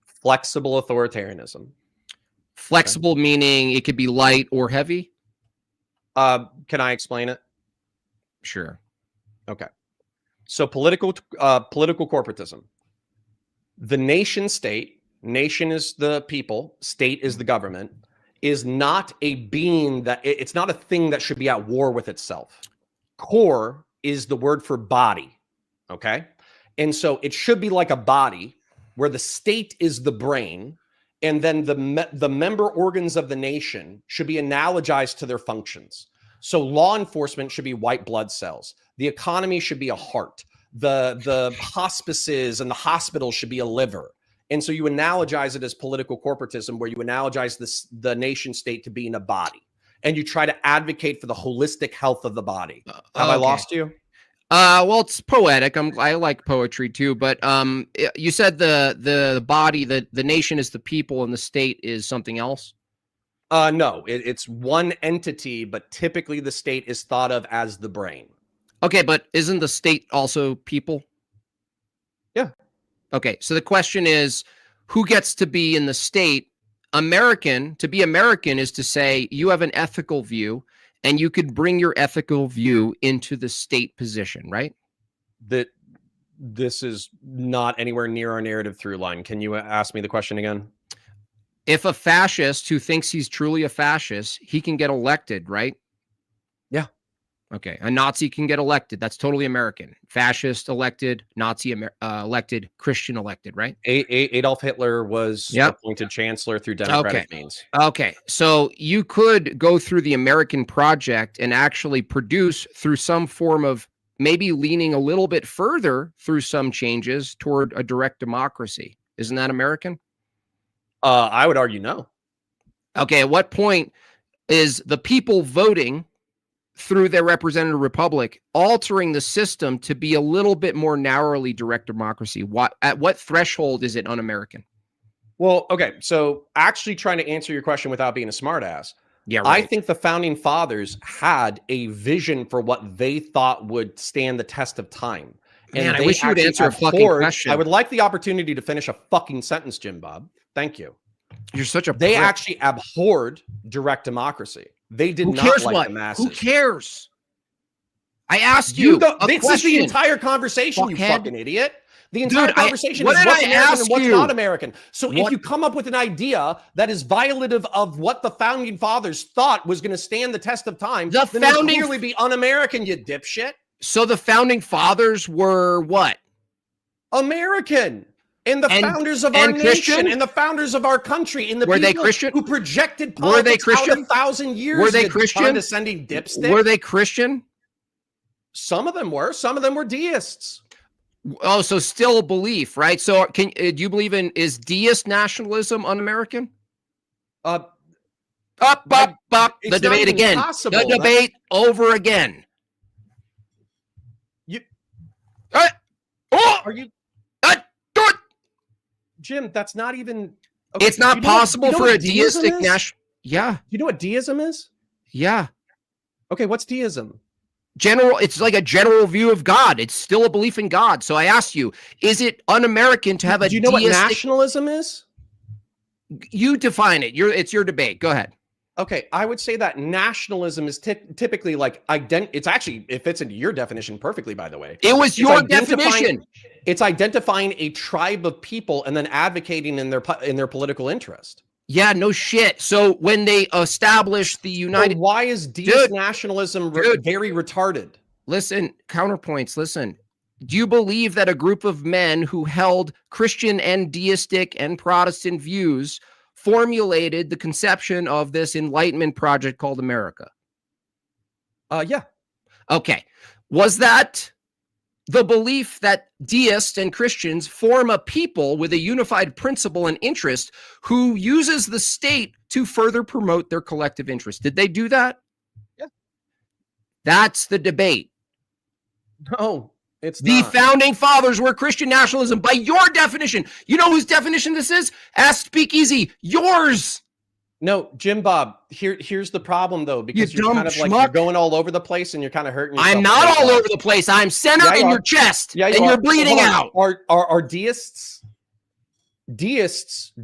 Flexible authoritarianism. Flexible meaning it could be light or heavy? Can I explain it? Sure. Okay. So political corporatism. The nation state, nation is the people, state is the government, is not a being that it's not a thing that should be at war with itself. Core is the word for body. Okay. And so it should be like a body where the state is the brain, and then the member organs of the nation should be analogized to their functions. So law enforcement should be white blood cells. The economy should be a heart. The hospices and the hospitals should be a liver. And so you analogize it as political corporatism, where you analogize the nation state to being a body, and you try to advocate for the holistic health of the body. Have I lost you? Well, it's poetic. I like poetry too, but you said the body, the nation is the people, and the state is something else. No, it's one entity, but typically the state is thought of as the brain. Okay, but isn't the state also people? Yeah. Okay, so the question is, who gets to be in the state? American, to be American is to say you have an ethical view, and you could bring your ethical view into the state position, right? That this is not anywhere near our narrative through line. Can you ask me the question again? If a fascist who thinks he's truly a fascist, he can get elected, right? Yeah. Okay. A Nazi can get elected. That's totally American. Fascist elected, Nazi elected, Christian elected, right? Adolf Hitler was appointed chancellor through democratic means. Okay. So you could go through the American project and actually produce through some form of maybe leaning a little bit further through some changes toward a direct democracy. Isn't that American? I would argue no. Okay. At what point is the people voting through their representative republic altering the system to be a little bit more narrowly direct democracy? At what threshold is it un-American? Well, okay. So actually trying to answer your question without being a smartass. Yeah, right. I think the founding fathers had a vision for what they thought would stand the test of time. And man, I wish you would answer a fucking question. I would like the opportunity to finish a fucking sentence, Jimbob. Thank you. You're such a They prick. actually abhorred direct democracy. They did not like the masses. Who cares? I asked you. This is the entire conversation, you fucking idiot. The entire conversation is what's American and what's not American. So if you come up with an idea that is violative of what the founding fathers thought was going to stand the test of time, then it would clearly be un-American, you dipshit. So the founding fathers were what? American. And the founders of our nation, and the founders of our country, and the were people they Christian? Who projected politics out 1,000 years. Were they Christian? Condescending dipstick. Were they Christian? Some of them were. Some of them were deists. Oh, so still a belief, right? So do you believe is deist nationalism un-American? The debate again. Possible. The debate over again. Are you? Jim, that's not even. Okay, it's not possible for a deistic national. Yeah. You know what deism is? Yeah. Okay, what's deism? It's like a general view of God. It's still a belief in God. So I asked you, is it un-American to have a Do you know what nationalism is? You define it. It's your debate. Go ahead. Okay, I would say that nationalism is typically like it's actually, it fits into your definition perfectly, by the way. It was your definition. It's identifying a tribe of people and then advocating in their political interest. Yeah, no shit. So when they established the United... So why is deist nationalism very retarded? Listen, Counterpoints, listen. Do you believe that a group of men who held Christian and deistic and Protestant views formulated the conception of this Enlightenment project called America? Yeah. Okay. Was that the belief that deists and Christians form a people with a unified principle and interest who uses the state to further promote their collective interest? Did they do that? Yeah. That's the debate. No. It's the not. Founding fathers were Christian nationalism by your definition. You know whose definition this is? Ask SpeakeaZy. Yours. No, Jimbob, here's the problem though, because you're kind of like you're going all over the place and you're kind of hurting yourself. I'm not all over the place. I'm centered in your chest and you're bleeding out. Are deists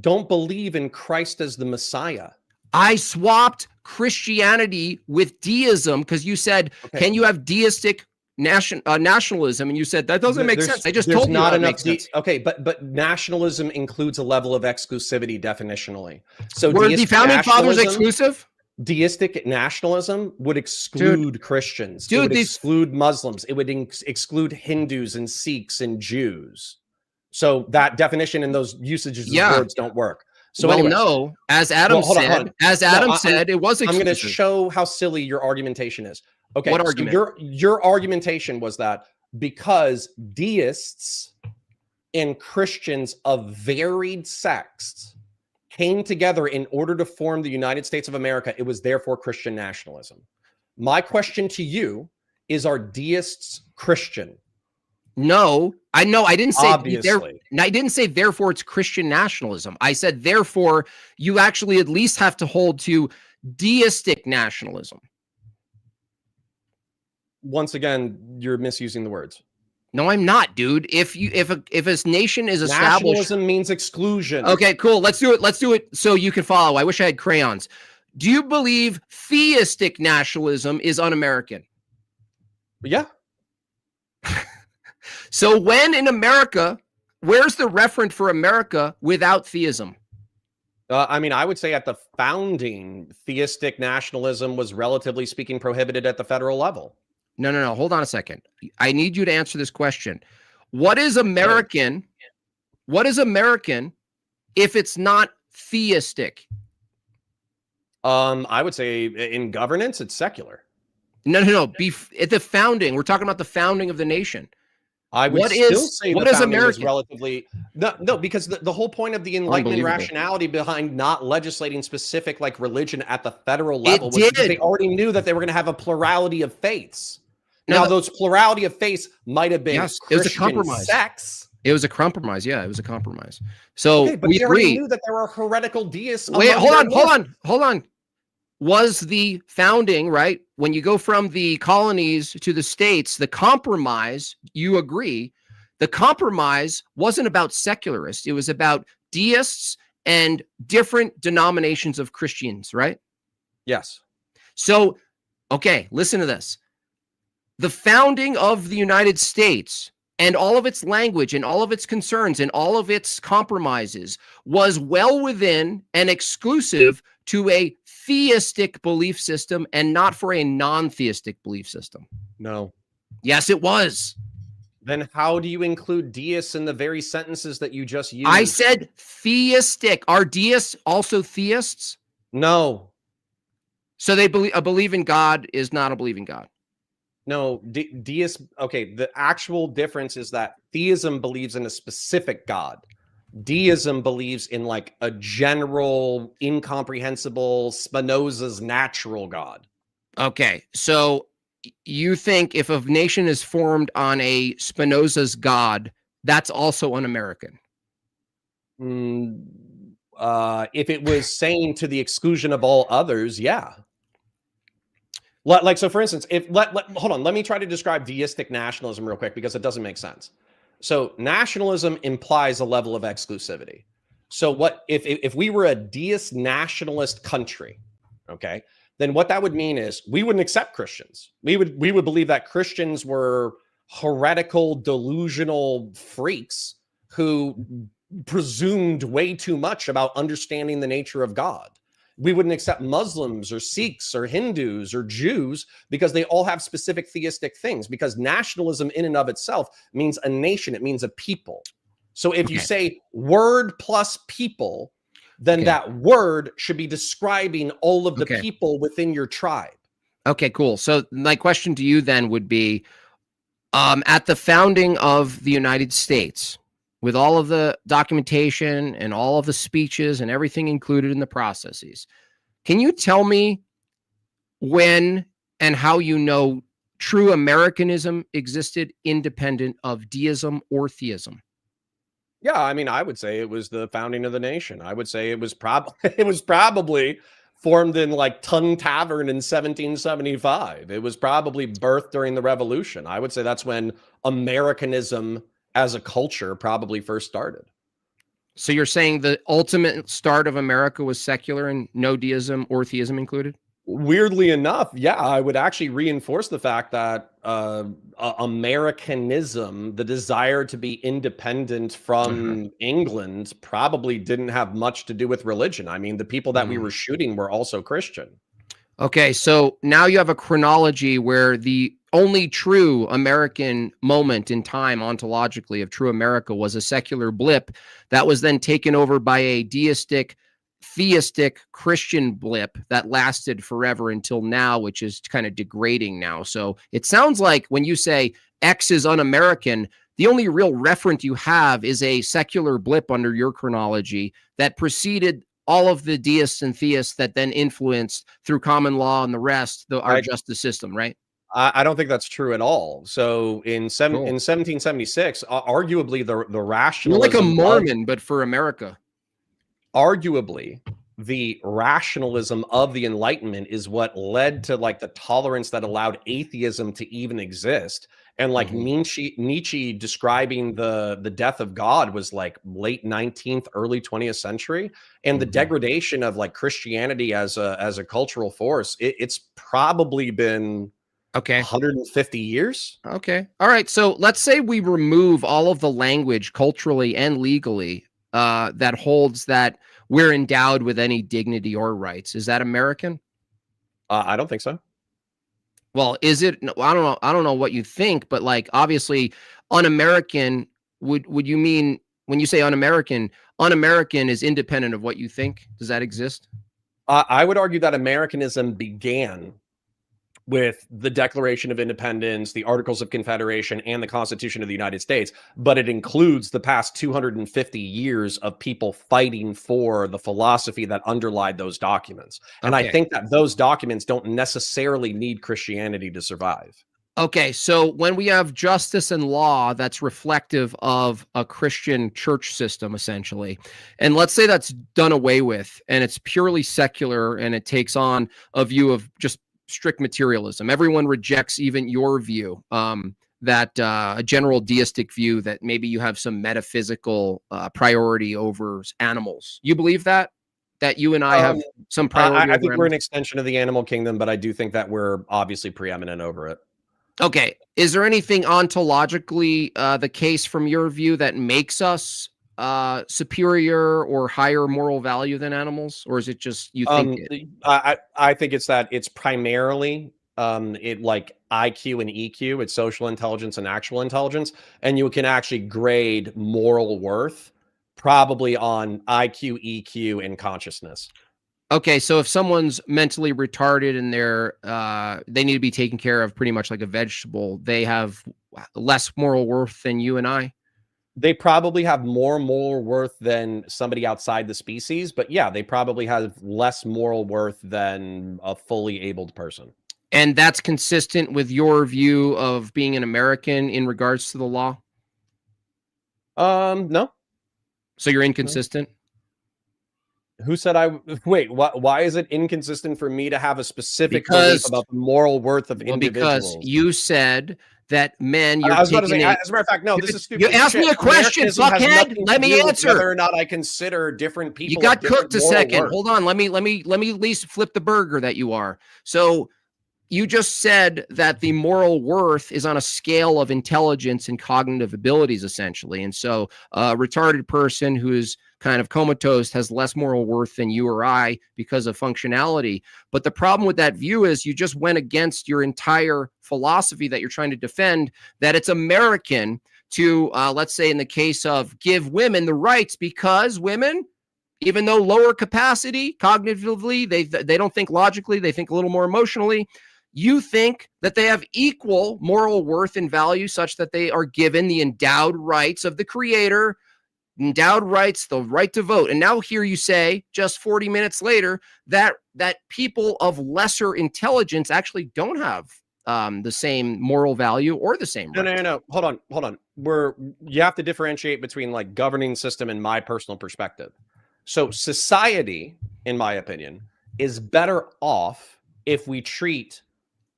don't believe in Christ as the Messiah. I swapped Christianity with deism because you said, can you have deistic nationalism, and you said that doesn't make sense. I just told you not that enough. Makes sense. Okay, but nationalism includes a level of exclusivity definitionally. So were the founding fathers exclusive? Deistic nationalism would exclude Christians. It would exclude Muslims. It would exclude Hindus and Sikhs and Jews. So that definition and those usages of words don't work. So well, anyway, no, as Adam hold on, hold said, on. as Adam said, it was I'm going to exclusive. show how silly your argumentation is. Okay, What so argument? your argumentation was that because deists and Christians of varied sects came together in order to form the United States of America, it was therefore Christian nationalism. My question to you is, are deists Christian? No, I know. I didn't say Obviously. I didn't say therefore it's Christian nationalism. I said therefore you actually at least have to hold to deistic nationalism. Once again, you're misusing the words. No, I'm not, dude. If a nation is established, Nationalism means exclusion. okay, cool. Let's do it. Let's do it so you can follow. I wish I had crayons. Do you believe theistic nationalism is un-American? Yeah. So when in America, where's the referent for America without theism? I mean, I would say at the founding, theistic nationalism was relatively speaking prohibited at the federal level. No. Hold on a second. I need you to answer this question. What is American? What is American if it's not theistic? I would say in governance, it's secular. No. At the founding, we're talking about the founding of the nation. I would What still is- say what the is founding was American? relatively no, because the whole point of the Enlightenment Unbelievable. rationality behind not legislating specific like religion at the federal level was did. because they already knew that they were going to have a plurality of faiths. No, Now, those plurality of faiths might have been Yes, it was a Christian compromise. sects. It was a compromise. Yeah, it was a compromise. So Okay, but we they already agree. knew that there were heretical deists. Wait, among hold their on. Was the founding, right? When you go from the colonies to the states, the compromise, you agree, the compromise wasn't about secularists. It was about deists and different denominations of Christians, right? Yes. So, okay, listen to this. The founding of the United States and all of its language and all of its concerns and all of its compromises was well within and exclusive to a theistic belief system and not for a non-theistic belief system. No. Yes, it was. Then how do you include deists in the very sentences that you just used? I said theistic. Are deists also theists? No. So they believe a belief in God is not a belief in God. No, deist. Okay, the actual difference is that theism believes in a specific God. Deism believes in like a general, incomprehensible, Spinoza's natural God. Okay, so you think if a nation is formed on a Spinoza's God, that's also un-American? If it was sane to the exclusion of all others, yeah. Like, so for instance, hold on, let me try to describe deistic nationalism real quick because it doesn't make sense. So nationalism implies a level of exclusivity. So what if we were a deist nationalist country, okay, then what that would mean is we wouldn't accept Christians. We would believe that Christians were heretical, delusional freaks who presumed way too much about understanding the nature of God. We wouldn't accept Muslims or Sikhs or Hindus or Jews because they all have specific theistic things, because nationalism in and of itself means a nation. It means a people. So if you say word plus people, then that word should be describing all of the people within your tribe. Okay, cool. So my question to you then would be, at the founding of the United States, with all of the documentation and all of the speeches and everything included in the processes, can you tell me when and how you know true Americanism existed independent of deism or theism? Yeah, I mean, I would say it was the founding of the nation. I would say it was probably formed in like Tun Tavern in 1775. It was probably birthed during the Revolution. I would say that's when Americanism as a culture probably first started. So you're saying the ultimate start of America was secular and no deism or theism included? Weirdly enough, yeah, I would actually reinforce the fact that Americanism, the desire to be independent from England, probably didn't have much to do with religion. I mean, the people that we were shooting were also Christian. Okay, so now you have a chronology where the only true American moment in time ontologically of true America was a secular blip that was then taken over by a deistic, theistic Christian blip that lasted forever until now, which is kind of degrading now. So it sounds like when you say X is un-American, the only real referent you have is a secular blip under your chronology that preceded all of the deists and theists that then influenced through common law and the rest, our justice system, right? I don't think that's true at all. So in 1776, arguably the You're rationalism like a Mormon, but for America. arguably the rationalism of the Enlightenment is what led to like the tolerance that allowed atheism to even exist. And like Nietzsche describing the death of God was like late 19th, early 20th century, and the degradation of like Christianity as a cultural force. It's probably been 150 years. Okay. All right. So let's say we remove all of the language culturally and legally that holds that we're endowed with any dignity or rights. Is that American? I don't think so. Well, is it? I don't know. I don't know what you think, but like obviously, un-American. Would you mean when you say un-American? Un-American is independent of what you think. Does that exist? I would argue that Americanism began with the Declaration of Independence, the Articles of Confederation, and the Constitution of the United States, but it includes the past 250 years of people fighting for the philosophy that underlied those documents. And I think that those documents don't necessarily need Christianity to survive. Okay, so when we have justice and law that's reflective of a Christian church system, essentially, and let's say that's done away with, and it's purely secular, and it takes on a view of just strict materialism. Everyone rejects even your view, that a general deistic view that maybe you have some metaphysical priority over animals. You believe that you and I have some priority? I think we're an extension of the animal kingdom, but I do think that we're obviously preeminent over it. Okay. Is there anything ontologically the case from your view that makes us superior or higher moral value than animals, or is it just you think I think it's that it's primarily it like IQ and EQ, it's social intelligence and actual intelligence, and you can actually grade moral worth probably on IQ, EQ, and consciousness. Okay, so if someone's mentally retarded and they need to be taken care of pretty much like a vegetable, they have less moral worth than you and I? They probably have more moral worth than somebody outside the species, but yeah, they probably have less moral worth than a fully abled person. And that's consistent with your view of being an American in regards to the law? No. So you're inconsistent? Who said wait, why is it inconsistent for me to have a specific belief about the moral worth of individuals? Because you said that men, I was about to say, as a matter of fact, no, this is stupid. You asked me a question, fuckhead. Let me answer. Whether or not I consider different people. You got cooked a second. Hold on. Let me at least flip the burger that you are. So you just said that the moral worth is on a scale of intelligence and cognitive abilities, essentially. And so a retarded person who is kind of comatose has less moral worth than you or I because of functionality. But the problem with that view is you just went against your entire philosophy that you're trying to defend, that it's American to, let's say in the case of give women the rights because women, even though lower capacity cognitively, they don't think logically, they think a little more emotionally. You think that they have equal moral worth and value such that they are given the endowed rights of the creator, endowed rights, the right to vote. And now here you say, just 40 minutes later, that people of lesser intelligence actually don't have the same moral value or the same rights. No. Hold on. You have to differentiate between like governing system and my personal perspective. So society, in my opinion, is better off if we treat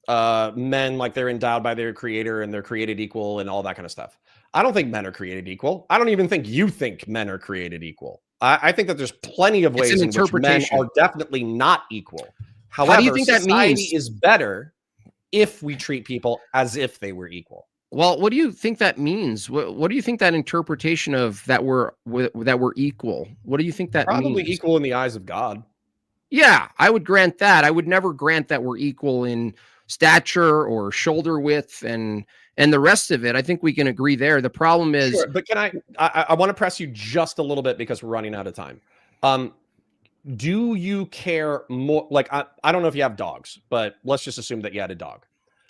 men like they're endowed by their creator and they're created equal and all that kind of stuff. I don't think men are created equal. I don't even think you think men are created equal. I think that there's plenty of ways in which men are definitely not equal. However, how do you think society that means? Is better if we treat people as if they were equal. Well, what do you think that means? What do you think that interpretation of that we're equal? What do you think that means? Probably equal in the eyes of God. Yeah, I would grant that. I would never grant that we're equal in stature or shoulder width and the rest of it. I think we can agree there. The problem is, Sure, but can I want to press you just a little bit because we're running out of time. Do you care more? Like, I don't know if you have dogs, but let's just assume that you had a dog.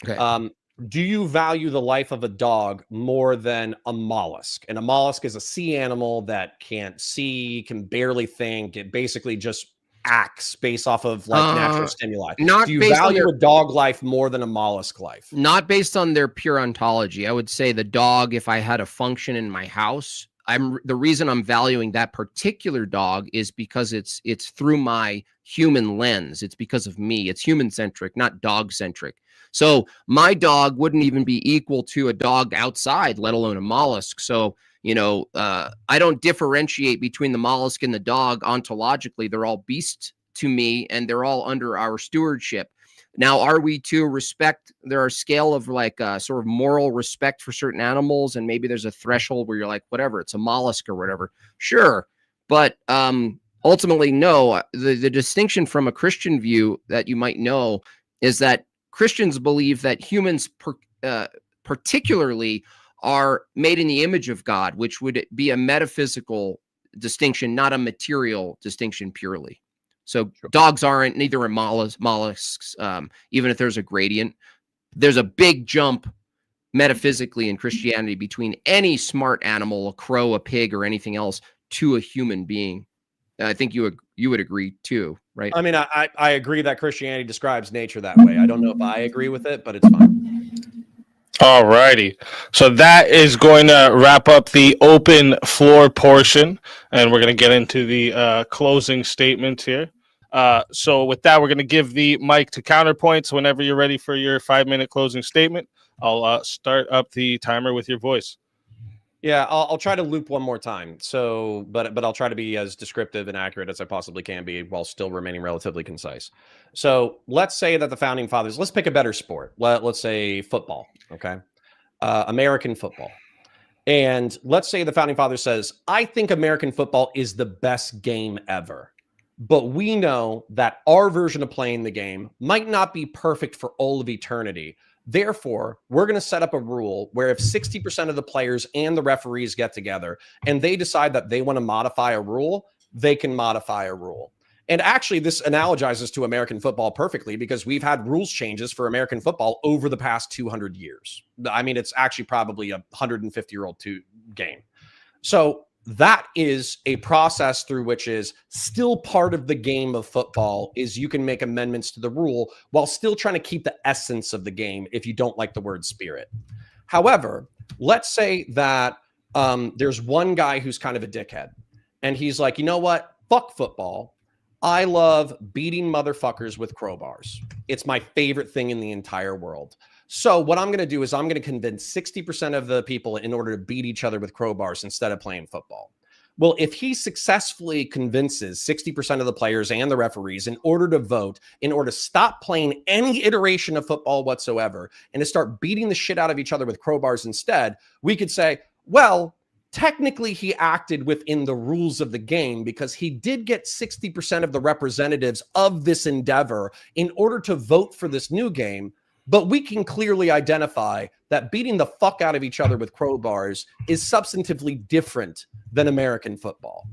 okay. Do you value the life of a dog more than a mollusk? And a mollusk is a sea animal that can't see, can barely think. It basically just acts based off of like natural stimuli. Not Do you based on value their a dog life more than a mollusk life? not based on their pure ontology. I would say the dog, if I had a function in my house, the reason I'm valuing that particular dog is because it's through my human lens. It's because of me. It's human centric, not dog centric. So my dog wouldn't even be equal to a dog outside, let alone a mollusk. So, I don't differentiate between the mollusk and the dog ontologically. They're all beasts to me, and they're all under our stewardship. Now, are we to respect? There are a scale of like sort of moral respect for certain animals, and maybe there's a threshold where you're like, whatever, it's a mollusk or whatever. Sure, but ultimately, no. The distinction from a Christian view that you might know is that Christians believe that humans, particularly, are made in the image of God, which would be a metaphysical distinction, not a material distinction purely. So dogs aren't, neither are mollusks, even if there's a gradient. There's a big jump metaphysically in Christianity between any smart animal, a crow, a pig, or anything else, to a human being. I think you would agree too, right? I mean, I agree that Christianity describes nature that way. I don't know if I agree with it, but it's fine. All righty. So that is going to wrap up the open floor portion, and we're going to get into the closing statement here. So with that, we're going to give the mic to Counterpoints whenever you're ready for your 5-minute closing statement. I'll start up the timer with your voice. Yeah, I'll try to loop one more time. So, but I'll try to be as descriptive and accurate as I possibly can be while still remaining relatively concise. So let's say that the founding fathers, let's pick a better sport. Let's say football, okay? American football. And let's say the founding father says, I think American football is the best game ever. But we know that our version of playing the game might not be perfect for all of eternity. Therefore, we're going to set up a rule where if 60% of the players and the referees get together and they decide that they want to modify a rule, they can modify a rule. And actually, this analogizes to American football perfectly because we've had rules changes for American football over the past 200 years. I mean, it's actually probably a 150-year-old game. So that is a process through which is still part of the game of football is you can make amendments to the rule while still trying to keep the essence of the game if you don't like the word spirit. However, let's say that there's one guy who's kind of a dickhead and he's like, you know what? Fuck football. I love beating motherfuckers with crowbars. It's my favorite thing in the entire world. So what I'm going to do is I'm going to convince 60% of the people in order to beat each other with crowbars instead of playing football. Well, if he successfully convinces 60% of the players and the referees in order to vote, in order to stop playing any iteration of football whatsoever, and to start beating the shit out of each other with crowbars instead, we could say, well, technically he acted within the rules of the game because he did get 60% of the representatives of this endeavor in order to vote for this new game. But we can clearly identify that beating the fuck out of each other with crowbars is substantively different than American football.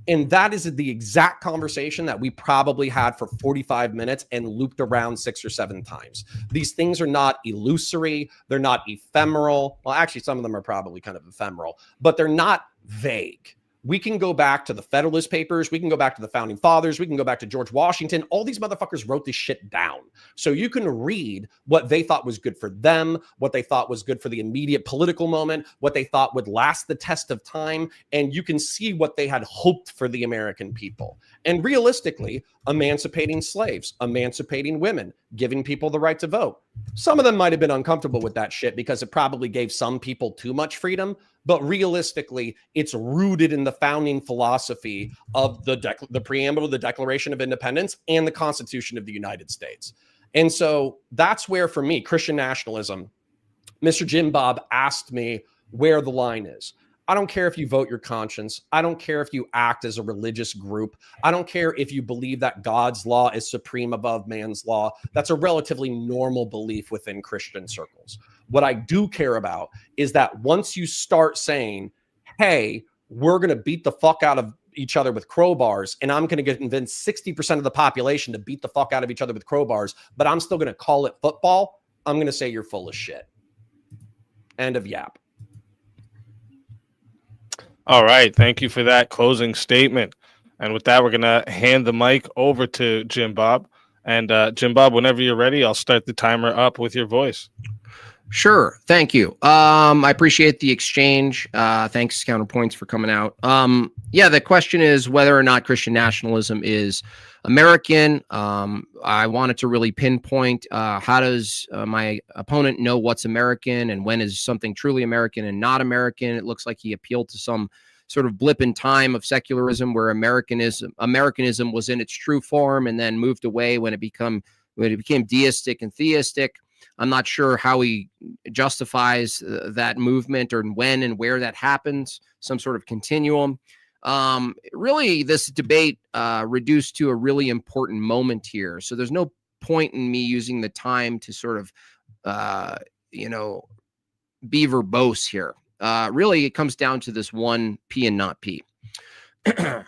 And that is the exact conversation that we probably had for 45 minutes and looped around 6 or 7 times. These things are not illusory. They're not ephemeral. Well, actually, some of them are probably kind of ephemeral, but they're not vague. We can go back to the Federalist Papers. We can go back to the Founding Fathers. We can go back to George Washington. All these motherfuckers wrote this shit down. So you can read what they thought was good for them, what they thought was good for the immediate political moment, what they thought would last the test of time, and you can see what they had hoped for the American people. And realistically, emancipating slaves, emancipating women, giving people the right to vote. Some of them might have been uncomfortable with that shit because it probably gave some people too much freedom. But realistically, it's rooted in the founding philosophy of the preamble of the Declaration of Independence and the Constitution of the United States. And so that's where, for me, Christian nationalism, Mr. Jimbob asked me where the line is. I don't care if you vote your conscience. I don't care if you act as a religious group. I don't care if you believe that God's law is supreme above man's law. That's a relatively normal belief within Christian circles. What I do care about is that once you start saying, hey, we're going to beat the fuck out of each other with crowbars, and I'm going to convince 60% of the population to beat the fuck out of each other with crowbars, but I'm still going to call it football, I'm going to say you're full of shit. End of yap. All right. Thank you for that closing statement. And with that, we're going to hand the mic over to Jimbob. And Jimbob, whenever you're ready, I'll start the timer up with your voice. Sure. Thank you. I appreciate the exchange. Thanks, Counterpoints, for coming out. Yeah, the question is whether or not Christian nationalism is American. I wanted to really pinpoint how does my opponent know what's American and when is something truly American and not American. It looks like he appealed to some sort of blip in time of secularism where Americanism was in its true form and then moved away when it became deistic and theistic. I'm not sure how he justifies that movement or when and where that happens, some sort of continuum. Really, this debate reduced to a really important moment here. So there's no point in me using the time to sort of, be verbose here. Really, it comes down to this one P and not P. I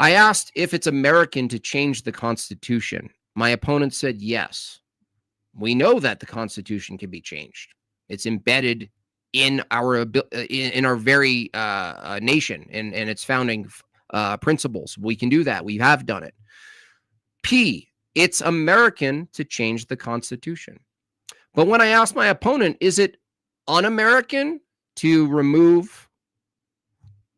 asked if it's American to change the Constitution. My opponent said yes. We know that the Constitution can be changed. It's embedded in our very nation and its founding principles. We can do that. We have done it. P, it's American to change the Constitution. But when I asked my opponent, is it un-American to remove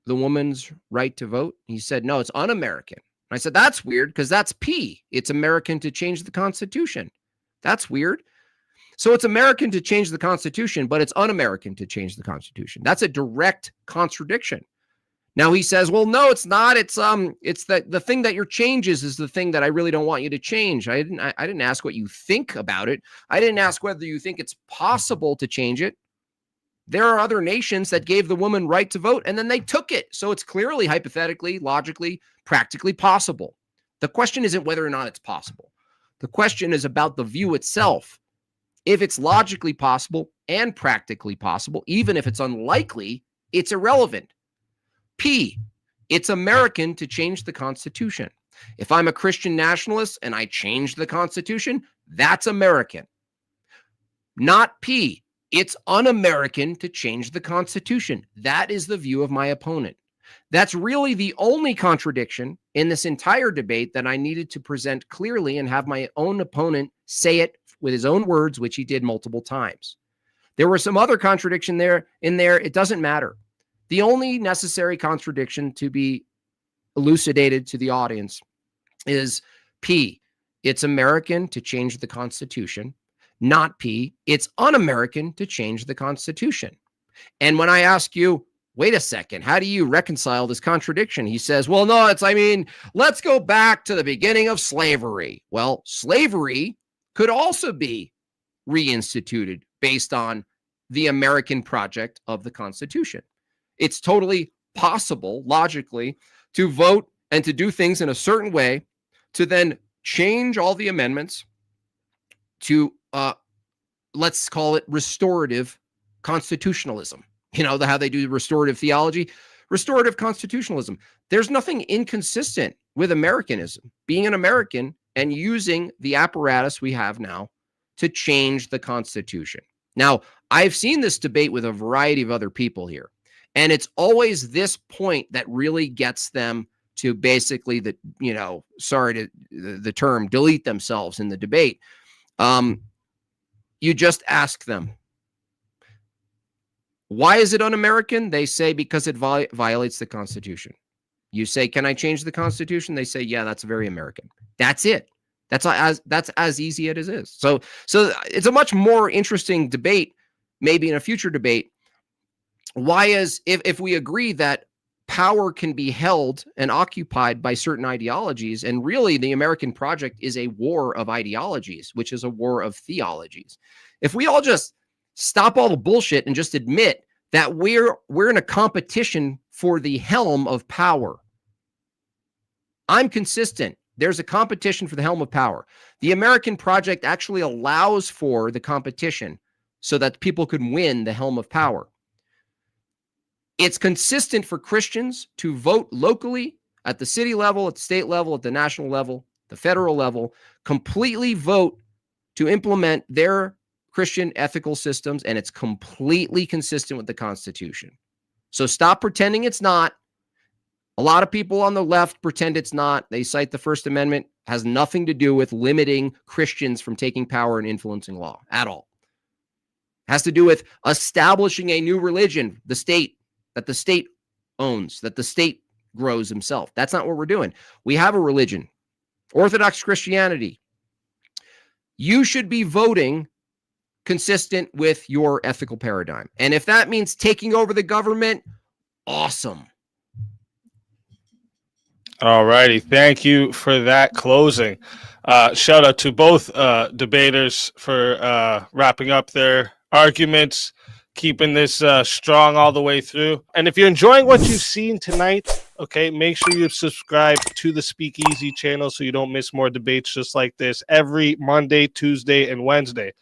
the woman's right to vote? He said, no, it's un-American. I said, that's weird because that's P. It's American to change the Constitution. That's weird. So it's American to change the Constitution, but it's un-American to change the Constitution. That's a direct contradiction. Now he says, well, no, it's not. It's the thing that your changes is the thing that I really don't want you to change. I didn't ask what you think about it. I didn't ask whether you think it's possible to change it. There are other nations that gave the woman right to vote and then they took it. So it's clearly, hypothetically, logically, practically possible. The question isn't whether or not it's possible. The question is about the view itself. If it's logically possible and practically possible, even if it's unlikely, it's irrelevant. P, it's American to change the Constitution. If I'm a Christian nationalist and I change the Constitution, that's American. Not P, it's un-American to change the Constitution. That is the view of my opponent. That's really the only contradiction in this entire debate that I needed to present clearly and have my own opponent say it with his own words, which he did multiple times. There were some other contradiction in there. It doesn't matter. The only necessary contradiction to be elucidated to the audience is P, it's American to change the Constitution. Not P, it's un-American to change the Constitution. And when I ask you, wait a second, how do you reconcile this contradiction? He says, well, no, let's go back to the beginning of slavery. Well, slavery could also be reinstituted based on the American project of the Constitution. It's totally possible, logically, to vote and to do things in a certain way, to then change all the amendments to, let's call it restorative constitutionalism. You know, how they do restorative theology, restorative constitutionalism. There's nothing inconsistent with Americanism, being an American and using the apparatus we have now to change the Constitution. Now, I've seen this debate with a variety of other people here, and it's always this point that really gets them to basically, the term, delete themselves in the debate. You just ask them, why is it un-American? They say because it violates the Constitution. You say, can I change the Constitution? They say, yeah, that's very American. That's it. That's as easy as it is. So it's a much more interesting debate, maybe in a future debate. Why is, if we agree that power can be held and occupied by certain ideologies, and really the American project is a war of ideologies, which is a war of theologies. If we all just stop all the bullshit and just admit that we're in a competition for the helm of power. I'm consistent. There's a competition for the helm of power. The American project actually allows for the competition so that people could win the helm of power. It's consistent for Christians to vote locally at the city level, at the state level, at the national level, the federal level, completely vote to implement their Christian ethical systems, and it's completely consistent with the Constitution. So stop pretending it's not. A lot of people on the left pretend it's not. They cite the First Amendment has nothing to do with limiting Christians from taking power and influencing law at all. It has to do with establishing a new religion, the state, that the state owns, that the state grows himself. That's not what we're doing. We have a religion, Orthodox Christianity. You should be voting consistent with your ethical paradigm. And if that means taking over the government, awesome. All righty. Thank you for that closing. Shout out to both debaters for wrapping up their arguments, keeping this strong all the way through. And if you're enjoying what you've seen tonight, okay, make sure you subscribe to the SpeakeaZy channel so you don't miss more debates just like this every Monday, Tuesday, and Wednesday.